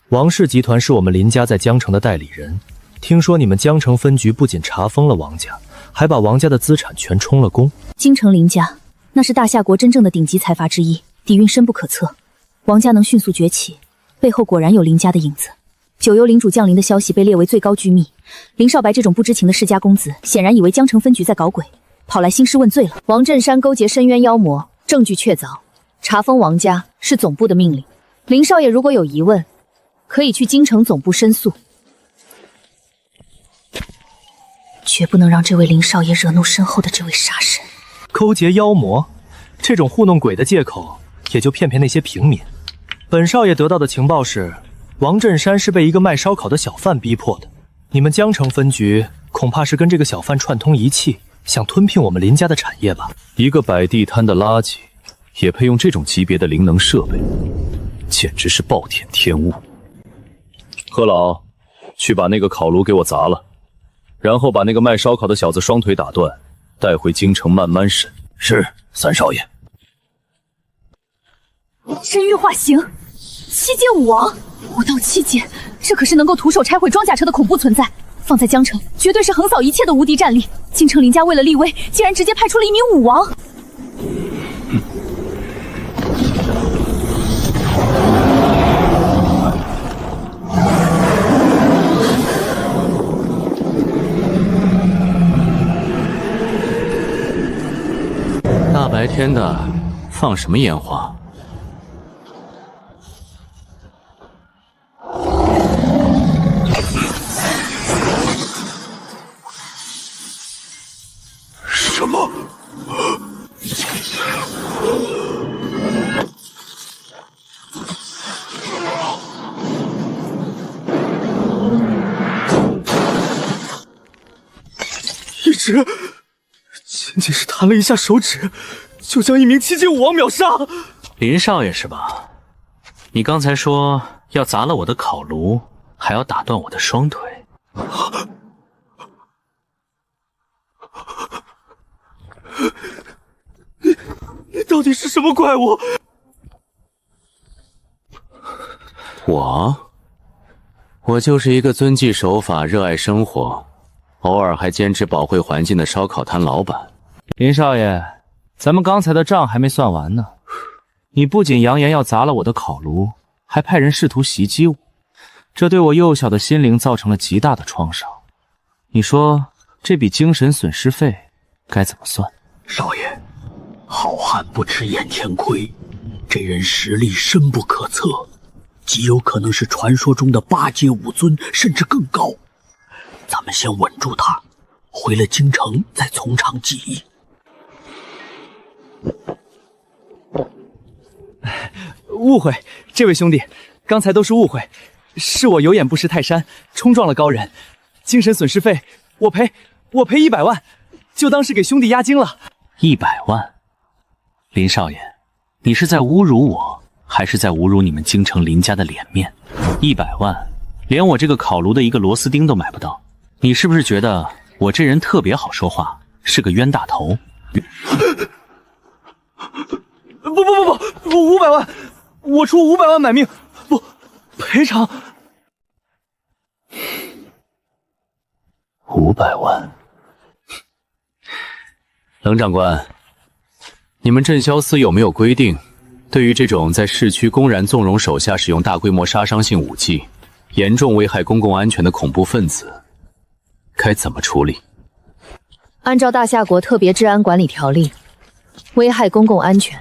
王氏集团是我们林家在江城的代理人，听说你们江城分局不仅查封了王家，还把王家的资产全充了公。京城林家那是大夏国真正的顶级财阀之一，底蕴深不可测。王家能迅速崛起，背后果然有林家的影子。九幽领主降临的消息被列为最高机密，林少白这种不知情的世家公子，显然以为江城分局在搞鬼，跑来兴师问罪了。王振山勾结深渊妖魔，证据确凿，查封王家是总部的命令。林少爷如果有疑问，可以去京城总部申诉。绝不能让这位林少爷惹怒身后的这位杀神。勾结妖魔，这种糊弄鬼的借口，也就骗骗那些平民。本少爷得到的情报是，王振山是被一个卖烧烤的小贩逼迫的。你们江城分局恐怕是跟这个小贩串通一气，想吞并我们林家的产业吧？一个摆地摊的垃圾，也配用这种级别的灵能设备，简直是暴殄天物。何老，去把那个烤炉给我砸了，然后把那个卖烧烤的小子双腿打断，带回京城慢慢审。是，三少爷。真玉化形七阶武王，5道7阶，这可是能够徒手拆毁装甲车的恐怖存在，放在江城绝对是横扫一切的无敌战力。京城林家为了立威，竟然直接派出了一名武王。大白天的放什么烟花？什么？一指仅仅是弹了一下手指，就将一名7阶武王秒杀。林少爷是吧？你刚才说要砸了我的烤炉，还要打断我的双腿。你到底是什么怪物？我就是一个遵纪守法、热爱生活，偶尔还兼职保卫环境的烧烤摊老板。林少爷，咱们刚才的账还没算完呢。你不仅扬言要砸了我的烤炉，还派人试图袭击我，这对我幼小的心灵造成了极大的创伤。你说这笔精神损失费该怎么算？少爷，好汉不吃眼前亏，这人实力深不可测，极有可能是传说中的8阶武尊，甚至更高。咱们先稳住他，回了京城再从长计议。误会，这位兄弟，刚才都是误会，是我有眼不识泰山，冲撞了高人。精神损失费我赔100万，就当是给兄弟押金了。100万？林少爷，你是在侮辱我，还是在侮辱你们京城林家的脸面？100万，连我这个烤炉的一个螺丝钉都买不到。你是不是觉得我这人特别好说话，是个冤大头？不，500万，我出500万买命，不赔偿。500万。冷长官，你们镇萧司有没有规定，对于这种在市区公然纵容手下使用大规模杀伤性武器，严重危害公共安全的恐怖分子，该怎么处理？按照大夏国特别治安管理条例，危害公共安全，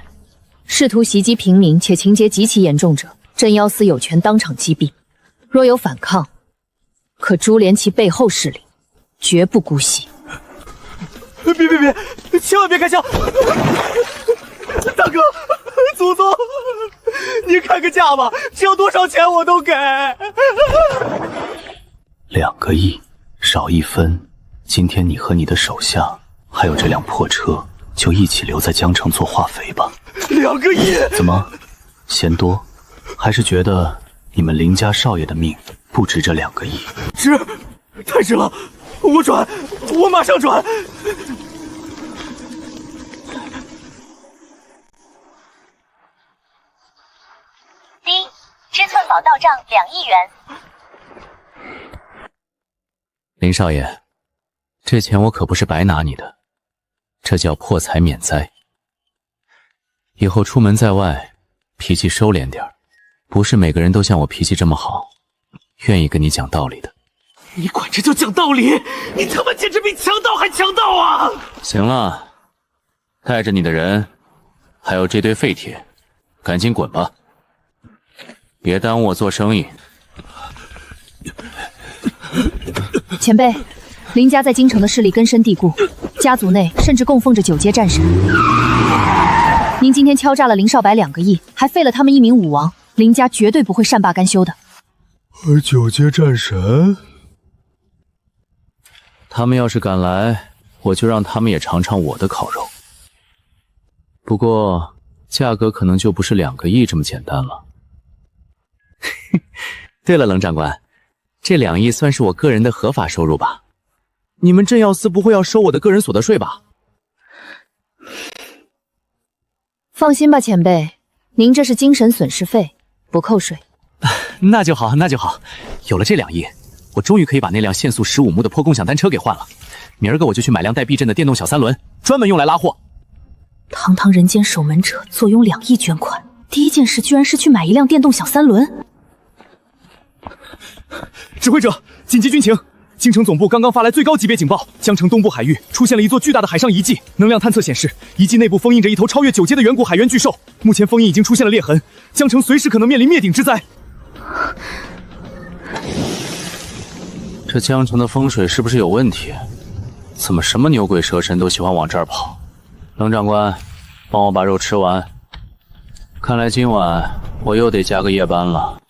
试图袭击平民且情节极其严重者，镇妖司有权当场击毙。若有反抗，可株连其背后势力，绝不姑息。别，千万别开枪！大哥，祖宗，你开个价吧，只要多少钱我都给。2个亿，少1分。今天你和你的手下，还有这辆破车，就一起留在江城做化肥吧。2个亿？怎么，嫌多？还是觉得你们林家少爷的命不值这2个亿？值，太值了！我马上转。第一，知寸宝到账2亿元。林少爷，这钱我可不是白拿你的，这叫破财免灾。以后出门在外，脾气收敛点，不是每个人都像我脾气这么好，愿意跟你讲道理的。你管这叫讲道理？你他妈简直比强盗还强盗啊！行了，带着你的人，还有这堆废铁，赶紧滚吧，别耽误我做生意。前辈，林家在京城的势力根深蒂固，家族内甚至供奉着9阶战神。您今天敲诈了林少白2个亿，还废了他们1名武王，林家绝对不会善罢甘休的。而9阶战神，他们要是敢来，我就让他们也尝尝我的烤肉。不过价格可能就不是2个亿这么简单了。对了，冷长官，这2亿算是我个人的合法收入吧？你们镇药司不会要收我的个人所得税吧？放心吧，前辈，您这是精神损失费，不扣税。那就好，那就好。有了这2亿，我终于可以把那辆限速15目的破共享单车给换了。明儿个我就去买辆带避震的电动小3轮，专门用来拉货。堂堂人间守门者坐拥2亿捐款，第一件事居然是去买一辆电动小3轮。指挥者，紧急军情！京城总部刚刚发来最高级别警报，江城东部海域出现了一座巨大的海上遗迹，能量探测显示，遗迹内部封印着一头超越9阶的远古海猿巨兽，目前封印已经出现了裂痕，江城随时可能面临灭顶之灾。这江城的风水是不是有问题？怎么什么牛鬼蛇神都喜欢往这儿跑？冷长官，帮我把肉吃完。看来今晚我又得加个夜班了。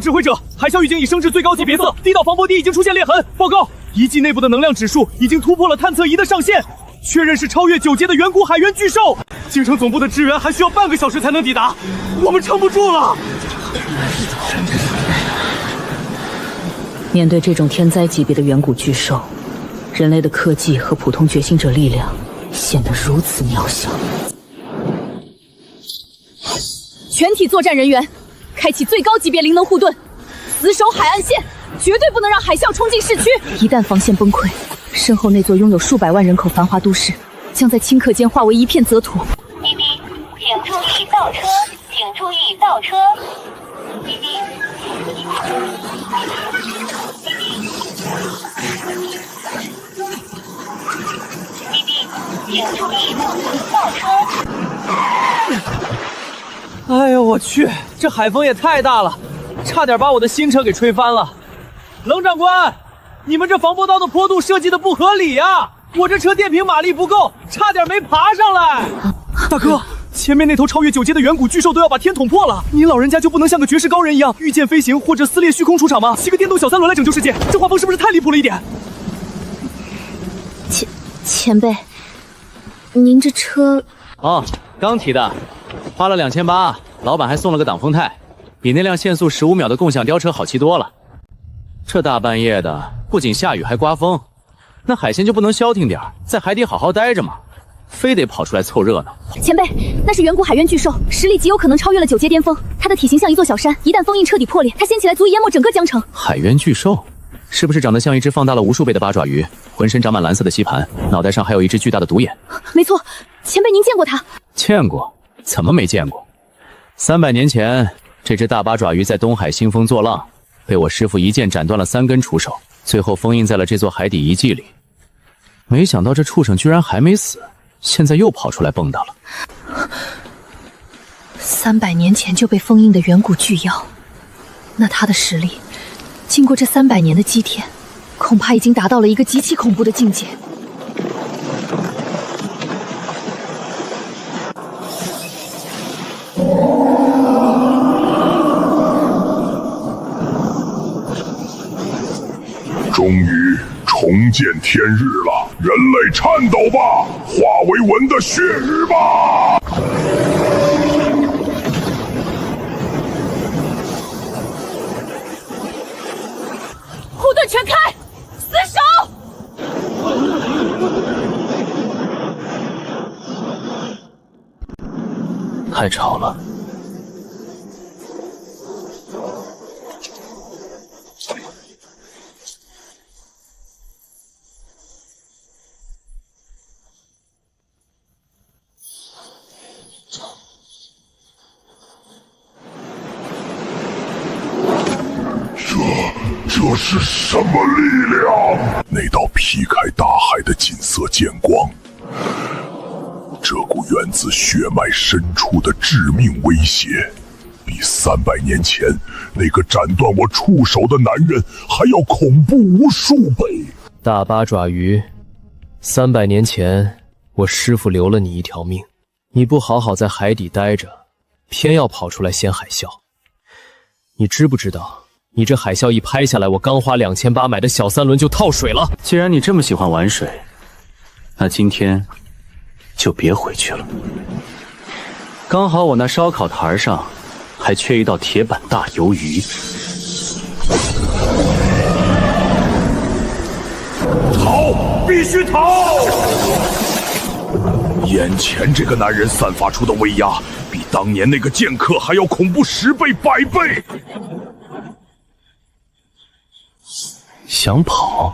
指挥者，海啸已经已升至最高级别色，地道防波堤已经出现裂痕。报告，遗迹内部的能量指数已经突破了探测仪的上限，确认是超越9阶的远古海猿巨兽。京城总部的支援还需要半个小时才能抵达，我们撑不住了。面对这种天灾级别的远古巨兽，人类的科技和普通觉醒者力量显得如此渺小。全体作战人员，开启最高级别灵能护盾，死守海岸线，绝对不能让海啸冲进市区。一旦防线崩溃，身后那座拥有数百万人口繁华都市，将在顷刻间化为一片泽土。滴滴，请注意倒车，请注意倒车。滴滴。滴滴，请注意倒车。哎呦我去，这海风也太大了，差点把我的新车给吹翻了。冷长官，你们这防波道的坡度设计的不合理呀！我这车电瓶马力不够，差点没爬上来。大哥，前面那头超越9阶的远古巨兽都要把天捅破了，您老人家就不能像个绝世高人一样御剑飞行或者撕裂虚空出场吗？骑个电动小3轮来拯救世界，这画风是不是太离谱了一点？前辈，您这车……哦，刚提的，花了2800，老板还送了个挡风胎，比那辆限速15秒的共享吊车好骑多了。这大半夜的，不仅下雨还刮风，那海鲜就不能消停点，在海底好好待着吗？非得跑出来凑热闹。前辈，那是远古海渊巨兽，实力极有可能超越了9阶巅峰。它的体型像一座小山，一旦封印彻底破裂，它掀起来足以淹没整个江城。海渊巨兽是不是长得像一只放大了无数倍的八爪鱼，浑身长满蓝色的吸盘，脑袋上还有一只巨大的独眼？没错，前辈您见过它？见过？怎么没见过？300年前，这只大八爪鱼在东海兴风作浪，被我师父一剑斩断了3根触手，最后封印在了这座海底遗迹里。没想到这畜生居然还没死，现在又跑出来蹦跶了。300年前就被封印的远古巨妖，那他的实力，经过这300年的积淀，恐怕已经达到了一个极其恐怖的境界。终于重见天日了，人类颤抖吧，化为文的血雨吧！护盾全开，死守！太吵了。这是什么力量？那道劈开大海的金色剑光，这股源自血脉深处的致命威胁，比300年前那个斩断我触手的男人还要恐怖无数倍。大八爪鱼，300年前我师父留了你一条命，你不好好在海底待着，偏要跑出来掀海啸。你知不知道？你这海啸一拍下来，我刚花2800买的小3轮就套水了。既然你这么喜欢玩水，那今天就别回去了。刚好我那烧烤台上还缺一道铁板大鱿鱼。逃！必须逃！眼前这个男人散发出的威压，比当年那个剑客还要恐怖10倍、100倍。想跑？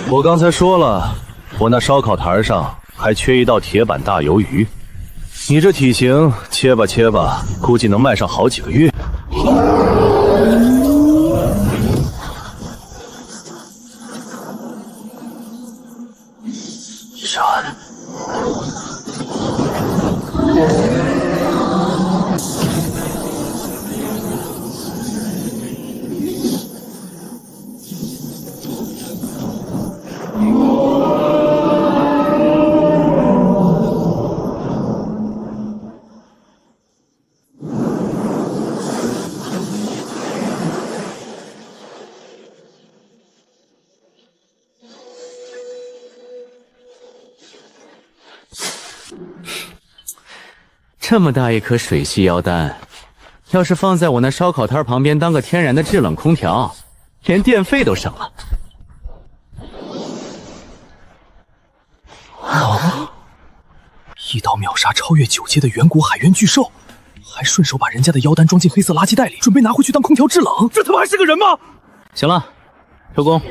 我刚才说了，我那烧烤台上还缺一道铁板大鱿鱼。你这体型，切吧切吧，估计能卖上好几个月。闪！这么大一颗水系妖丹，要是放在我那烧烤摊旁边当个天然的制冷空调，连电费都省了。一刀秒杀超越9阶的远古海猿巨兽，还顺手把人家的妖丹装进黑色垃圾袋里，准备拿回去当空调制冷。这他妈还是个人吗？行了，收工。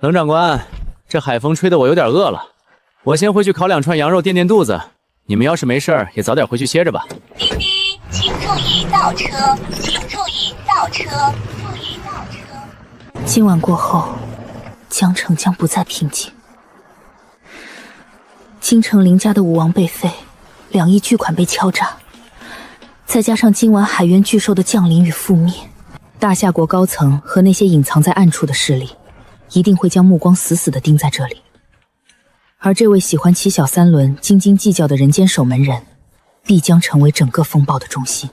冷长官，这海风吹得我有点饿了，我先回去烤2串羊肉垫垫肚子。你们要是没事儿，也早点回去歇着吧。滴滴，请注意倒车，请注意倒车，注意倒车。今晚过后，江城将不再平静。京城林家的武王被废，2亿巨款被敲诈，再加上今晚海渊巨兽的降临与覆灭，大夏国高层和那些隐藏在暗处的势力，一定会将目光死死地盯在这里。而这位喜欢骑小3轮、斤斤计较的人间守门人，必将成为整个风暴的中心。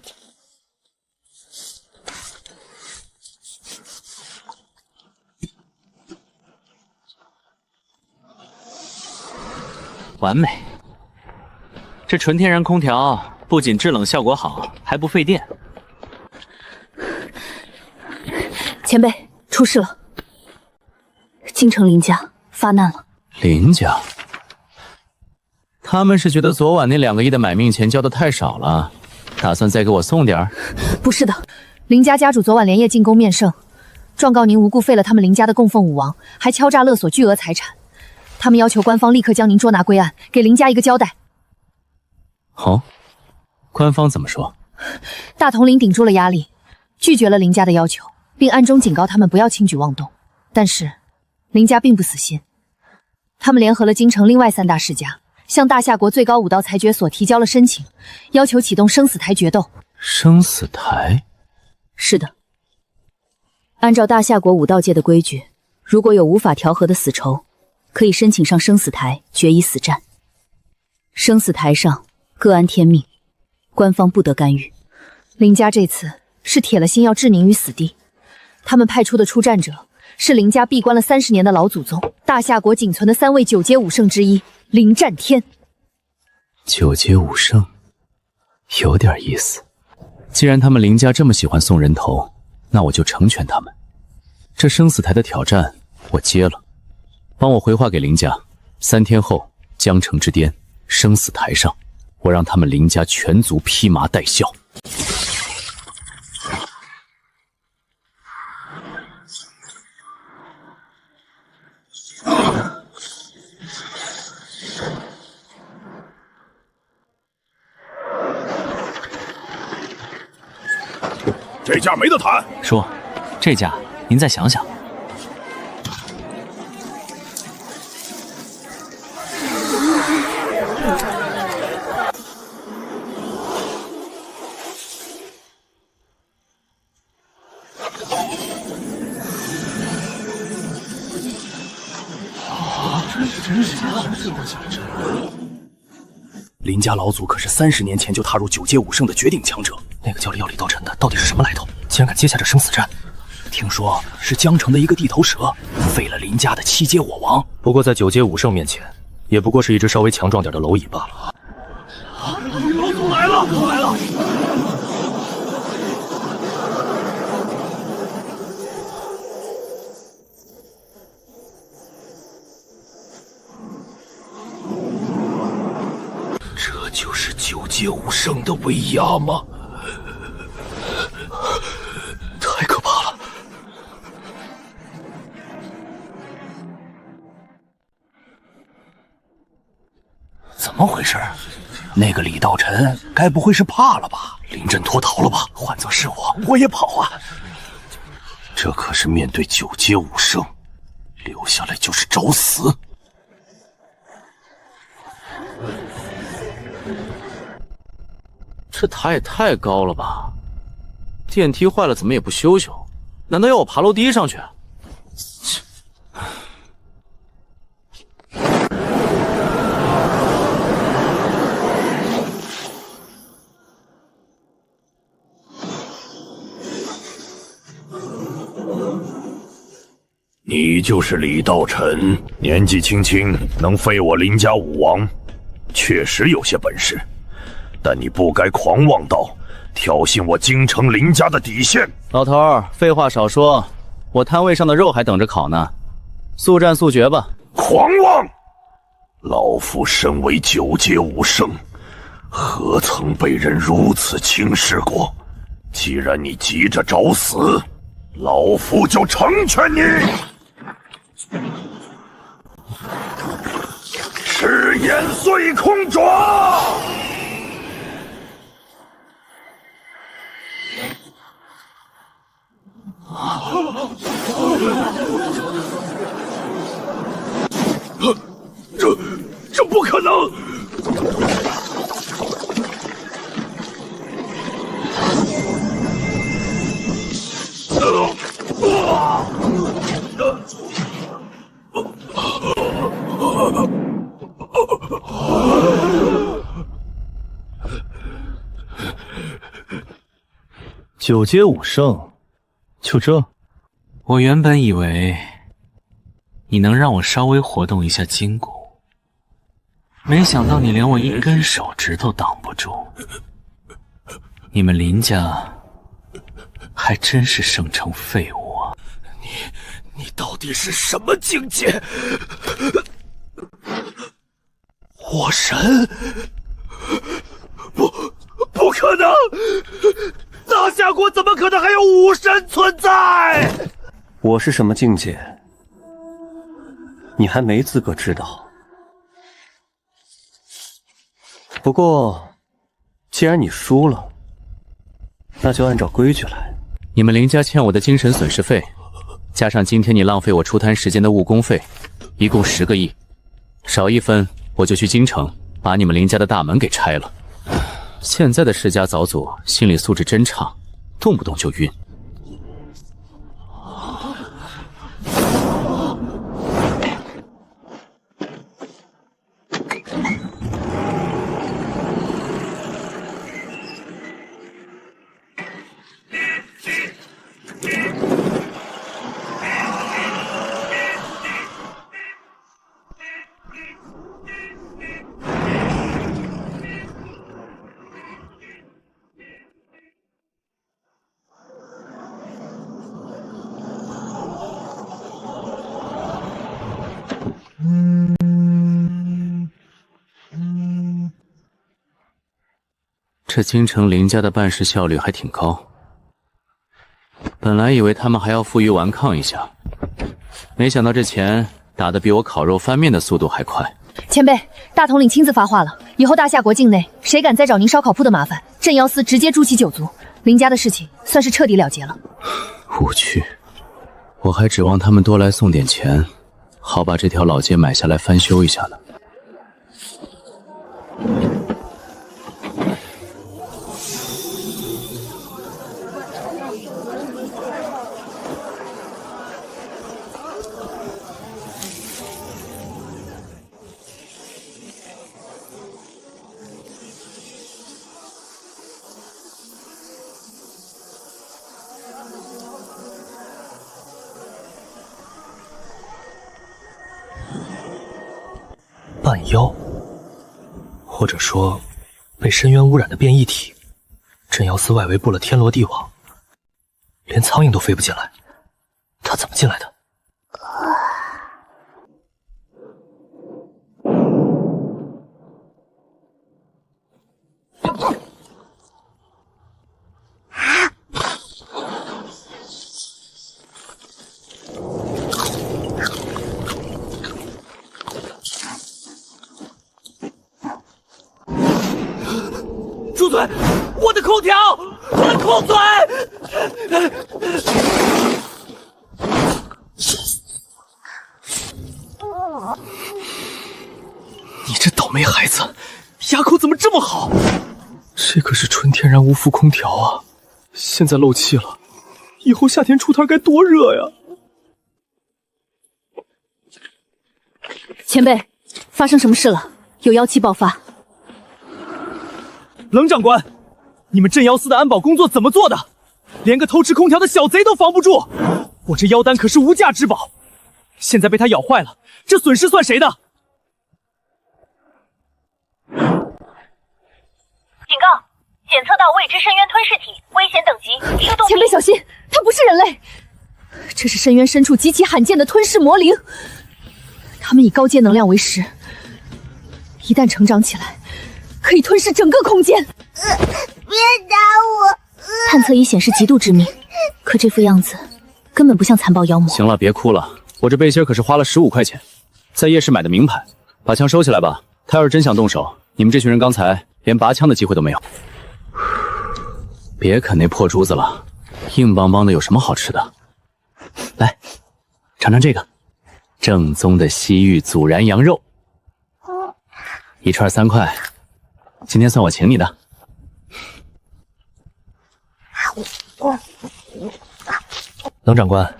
完美！这纯天然空调不仅制冷效果好，还不费电。前辈，出事了！京城林家发难了。林家？他们是觉得昨晚那2个亿的买命钱交的太少了，打算再给我送点儿？不是的，林家家主昨晚连夜进宫面圣，状告您无故废了他们林家的供奉武王，还敲诈勒索巨额财产。他们要求官方立刻将您捉拿归案，给林家一个交代。哦，官方怎么说？大统领顶住了压力，拒绝了林家的要求，并暗中警告他们不要轻举妄动。但是林家并不死心，他们联合了京城另外3大世家，向大夏国最高武道裁决所提交了申请，要求启动生死台决斗。生死台？是的，按照大夏国武道界的规矩，如果有无法调和的死仇，可以申请上生死台决一死战。生死台上各安天命，官方不得干预。林家这次是铁了心要置您于死地，他们派出的出战者是林家闭关了30年的老祖宗，大夏国仅存的3位9阶武圣之一林战天。9阶武圣，有点意思。既然他们林家这么喜欢送人头，那我就成全他们。这生死台的挑战我接了，帮我回话给林家，3天后江城之巅生死台上，我让他们林家全族披麻戴孝。这价没得谈。叔，这价您再想想。林家老祖可是30年前就踏入9阶武圣的绝顶强者，那个叫药李道尘的到底是什么来头？竟然敢接下这生死战？听说是江城的一个地头蛇，废了林家的7阶我王。不过在9阶武圣面前，也不过是一只稍微强壮点的蝼蚁罢了。老祖来了，来了！这就是9阶武圣的威压吗？太可怕了！怎么回事？那个李道尘该不会是怕了吧？临阵脱逃了吧？换作是我也跑啊！这可是面对9阶武圣，留下来就是找死。这塔也太高了吧！电梯坏了怎么也不修修？难道要我爬楼梯上去？你就是李道臣，年纪轻轻能废我林家武王，确实有些本事，但你不该狂妄到挑衅我京城林家的底线。老头儿，废话少说，我摊位上的肉还等着烤呢，速战速决吧！狂妄！老夫身为九阶武圣，何曾被人如此轻视过？既然你急着找死，老夫就成全你！赤焰碎空爪！这不可能！九阶武圣，就这？我原本以为你能让我稍微活动一下筋骨，没想到你连我一根手指头挡不住。你们林家还真是生成废物啊！你到底是什么境界？火神？不可能！大夏国怎么可能还有武神存在？我是什么境界，你还没资格知道。不过，既然你输了，那就按照规矩来。你们林家欠我的精神损失费，加上今天你浪费我出摊时间的误工费，一共10个亿，少1分我就去京城把你们林家的大门给拆了。现在的世家早祖心理素质真差，动不动就晕。这京城林家的办事效率还挺高，本来以为他们还要负隅顽抗一下，没想到这钱打得比我烤肉翻面的速度还快。前辈，大统领亲自发话了，以后大夏国境内谁敢再找您烧烤铺的麻烦，镇妖司直接诛其9族。林家的事情算是彻底了结了。无趣，我还指望他们多来送点钱，好把这条老街买下来翻修一下呢。半妖，或者说被深渊污染的变异体。镇妖司外围布了天罗地网，连苍蝇都飞不进来，他怎么进来的？住嘴！我的空调，我的空嘴！你这倒霉孩子，牙口怎么这么好？这可是纯天然无负空调啊！现在漏气了，以后夏天出摊该多热呀！前辈，发生什么事了？有妖气爆发。冷长官，你们镇妖司的安保工作怎么做的？连个偷吃空调的小贼都防不住！我这妖丹可是无价之宝，现在被他咬坏了，这损失算谁的？警告！检测到未知深渊吞噬体，危险等级出动。前辈小心，它不是人类，这是深渊深处极其罕见的吞噬魔灵。它们以高阶能量为食，一旦成长起来，可以吞噬整个空间。别打我！探测仪显示极度致命，可这副样子根本不像残暴妖魔。行了，别哭了，我这背心可是花了15块钱，在夜市买的名牌。把枪收起来吧，他要是真想动手，你们这群人刚才连拔枪的机会都没有。别啃那破珠子了，硬邦邦的有什么好吃的？来，尝尝这个，正宗的西域孜然羊肉，一串3块，今天算我请你的。冷长官，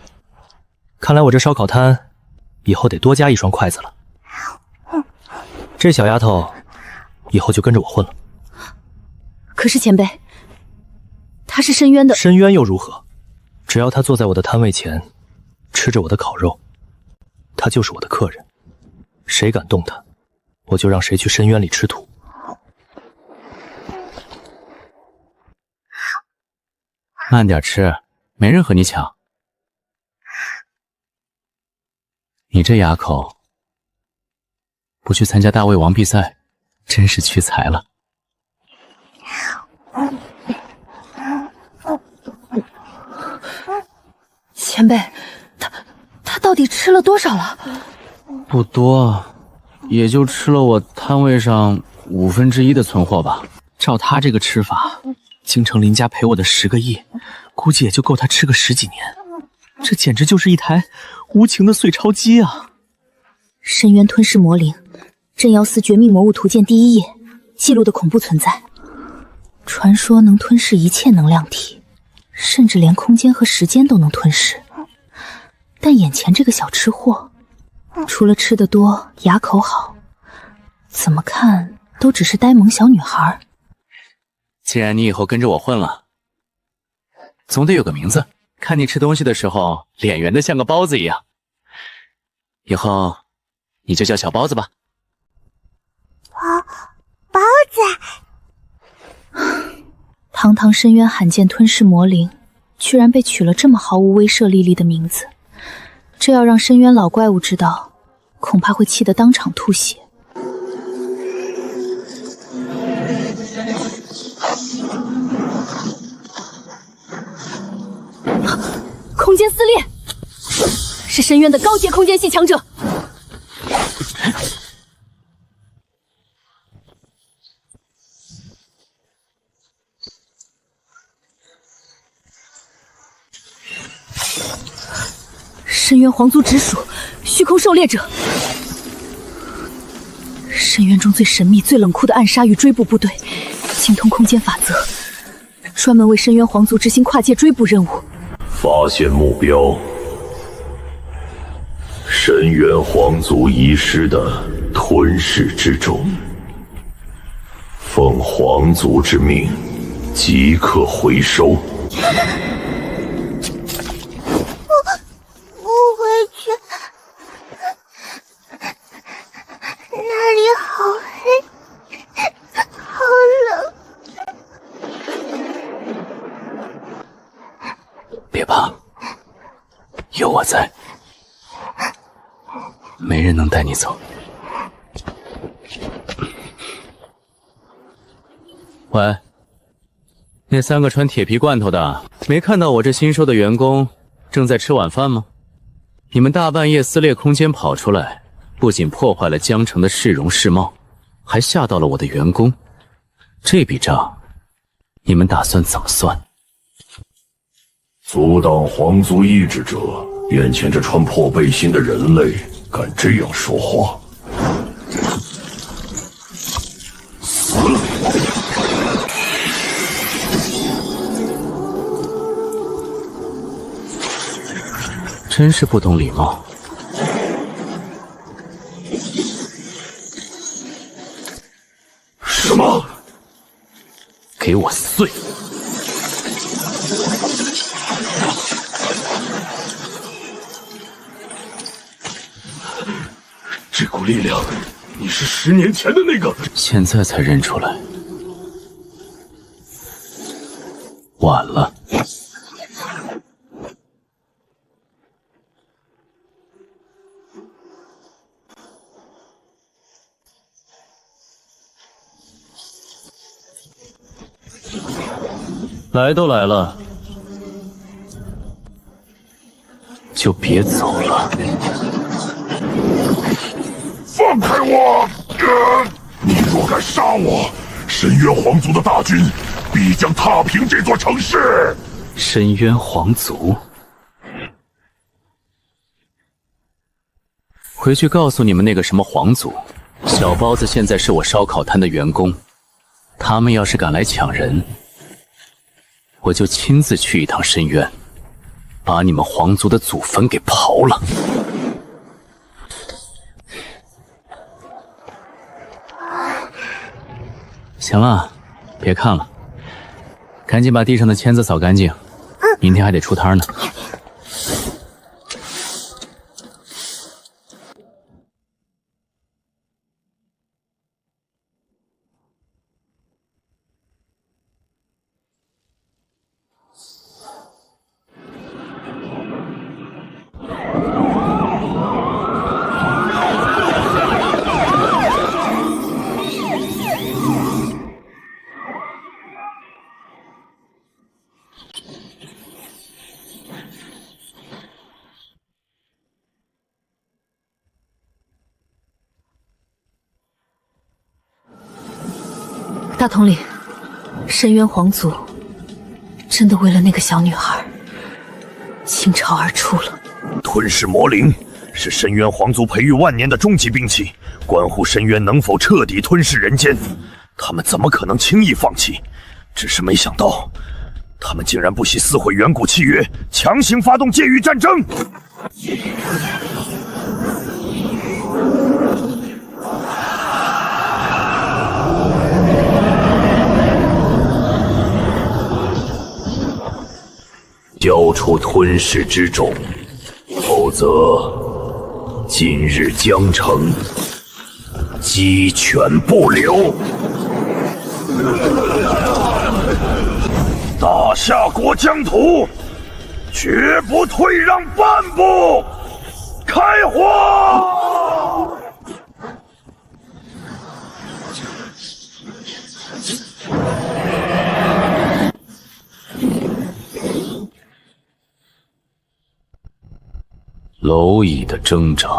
看来我这烧烤摊以后得多加一双筷子了。这小丫头以后就跟着我混了。可是前辈，她是深渊的。深渊又如何？只要她坐在我的摊位前，吃着我的烤肉，她就是我的客人。谁敢动她，我就让谁去深渊里吃土。慢点吃，没人和你抢。你这牙口，不去参加大胃王比赛，真是屈才了。前辈，他到底吃了多少了？不多，也就吃了我摊位上1/5的存货吧。照他这个吃法，京城林家赔我的10个亿，估计也就够他吃个10几年。这简直就是一台无情的碎钞机啊！深渊吞噬魔灵，镇妖司绝密魔物图鉴第1页记录的恐怖存在。传说能吞噬一切能量体，甚至连空间和时间都能吞噬。但眼前这个小吃货，除了吃得多、牙口好，怎么看都只是呆萌小女孩。既然你以后跟着我混了，总得有个名字。看你吃东西的时候，脸圆的像个包子一样。以后你就叫小包子吧。包子。堂堂深渊罕见吞噬魔灵，居然被取了这么毫无威慑力的名字，这要让深渊老怪物知道，恐怕会气得当场吐血。空间撕裂，是深渊的高阶空间系强者。深渊皇族直属虚空狩猎者，深渊中最神秘、最冷酷的暗杀与追捕部队，精通空间法则，专门为深渊皇族执行跨界追捕任务。发现目标：深渊皇族遗失的吞噬之种，奉皇族之命，即刻回收。不回去，那里好黑，好冷。别怕，有我在，没人能带你走。喂，那3个穿铁皮罐头的，没看到我这新收的员工正在吃晚饭吗？你们大半夜撕裂空间跑出来，不仅破坏了江城的市容市貌，还吓到了我的员工。这笔账，你们打算怎么算？阻挡皇族意志者，眼前这穿破背心的人类敢这样说话？死！真是不懂礼貌。什么？给我碎！股力量，你是10年前的那个。现在才认出来，晚了。来都来了，就别走了。放开我！你若敢杀我，深渊皇族的大军必将踏平这座城市。深渊皇族，回去告诉你们那个什么皇族，小包子现在是我烧烤摊的员工，他们要是敢来抢人，我就亲自去一趟深渊，把你们皇族的祖坟给刨了。行了，别看了，赶紧把地上的签子扫干净，明天还得出摊呢。大统领，深渊皇族真的为了那个小女孩倾巢而出了。吞噬魔灵是深渊皇族培育万年的终极兵器，关乎深渊能否彻底吞噬人间。他们怎么可能轻易放弃？只是没想到，他们竟然不惜撕毁远古契约，强行发动界域战争。交出吞噬之种，否则今日江城鸡犬不留。大夏国疆土绝不退让半步！开火！蝼蚁的挣扎，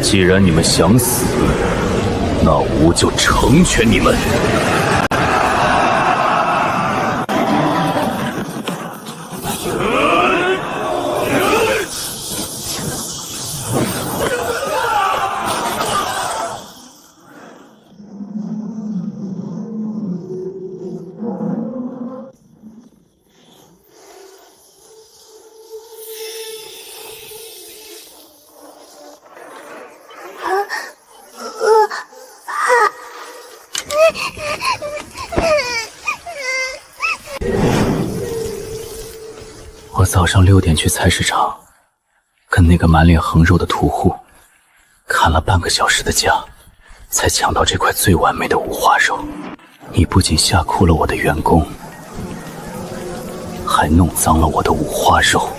既然你们想死，那吾就成全你们。我早上6点去菜市场，跟那个满脸横肉的屠户砍了半个小时的价，才抢到这块最完美的五花肉。你不仅吓哭了我的员工，还弄脏了我的五花肉。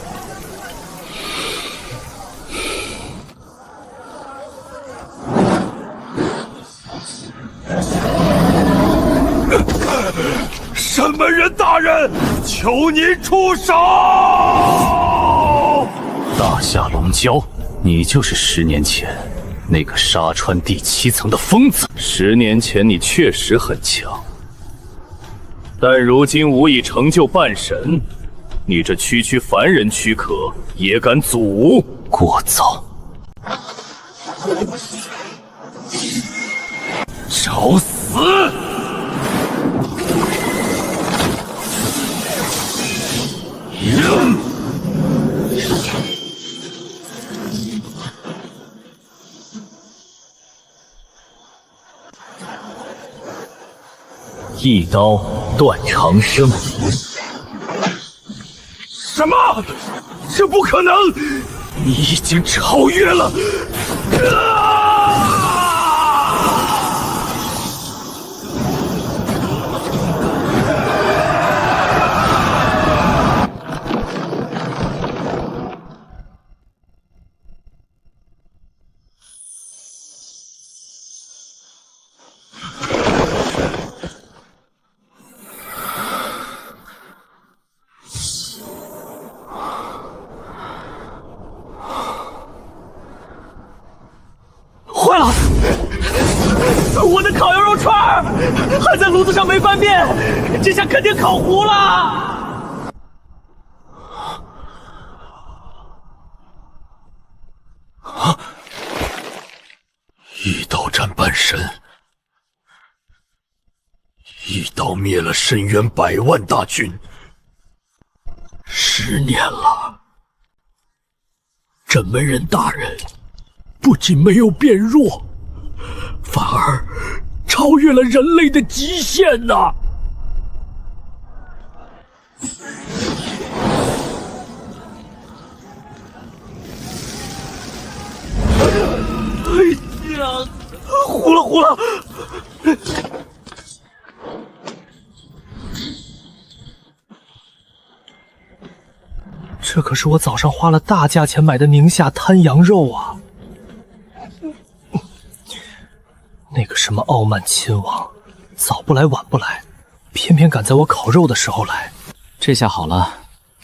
审门人大人，求您出手！大夏龙蛟，你就是10年前那个杀穿第7层的疯子。10年前你确实很强，但如今无以成就半神，你这区凡人躯壳也敢阻吾？聒噪！找死！一刀断长生。什么？这不可能！你已经超越了！坏了！我的烤羊肉串儿还在炉子上没翻面，这下肯定烤糊了。一刀斩半神，一刀灭了深渊100万大军。10年了，镇门人大人不仅没有变弱，反而超越了人类的极限呐！糊了糊了！这可是我早上花了大价钱买的宁夏滩羊肉啊！那个什么傲慢亲王，早不来晚不来，偏偏赶在我烤肉的时候来。这下好了，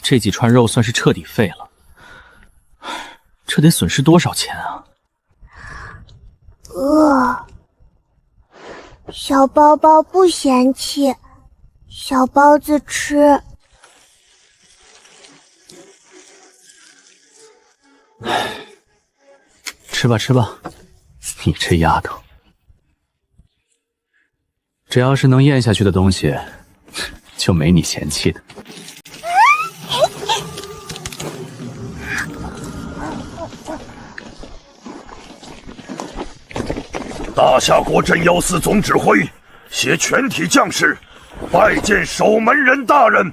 这几串肉算是彻底废了。这得损失多少钱啊？小包包不嫌弃，小包子吃。吃吧吃吧，你这丫头，只要是能咽下去的东西，就没你嫌弃的。大夏国镇妖司总指挥携全体将士拜见守门人大人。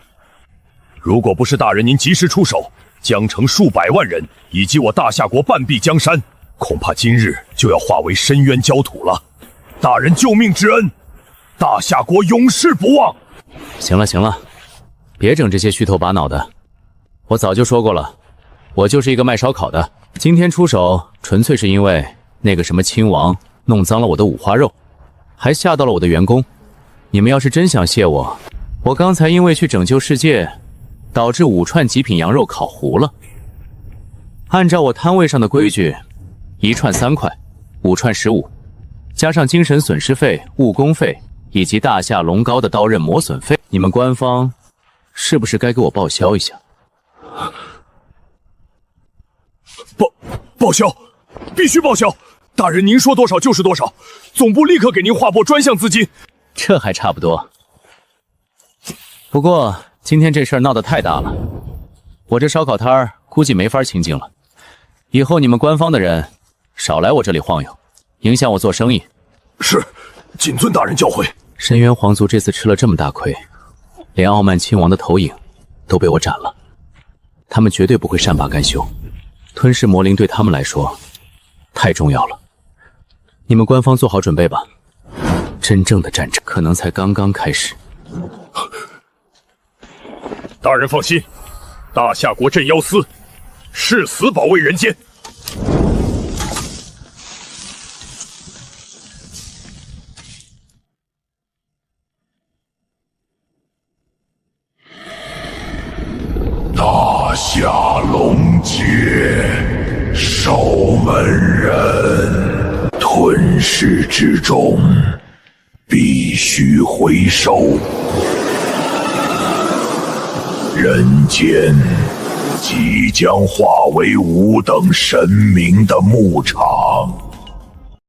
如果不是大人您及时出手，江城数百万人以及我大夏国半壁江山，恐怕今日就要化为深渊焦土了。大人救命之恩，大夏国永世不忘。行了行了，别整这些虚头巴脑的。我早就说过了，我就是一个卖烧烤的。今天出手纯粹是因为那个什么亲王弄脏了我的五花肉，还吓到了我的员工。你们要是真想谢我，我刚才因为去拯救世界，导致5串极品羊肉烤糊了。按照我摊位上的规矩，1串3块，5串15，加上精神损失费、误工费以及大夏龙膏的刀刃磨损费，你们官方是不是该给我报销一下？报销，必须报销！大人您说多少就是多少，总部立刻给您划拨专项资金。这还差不多。不过今天这事儿闹得太大了，我这烧烤摊儿估计没法清静了。以后你们官方的人少来我这里晃悠，影响我做生意。是，谨遵大人教诲。深渊皇族这次吃了这么大亏，连傲慢亲王的头影都被我斩了，他们绝对不会善罢甘休。吞噬魔灵对他们来说太重要了。你们官方做好准备吧，真正的战争可能才刚刚开始。大人放心，大夏国镇妖司誓死保卫人间。大夏龙界守门人，吞噬之中必须回收。人间即将化为5等神明的牧场。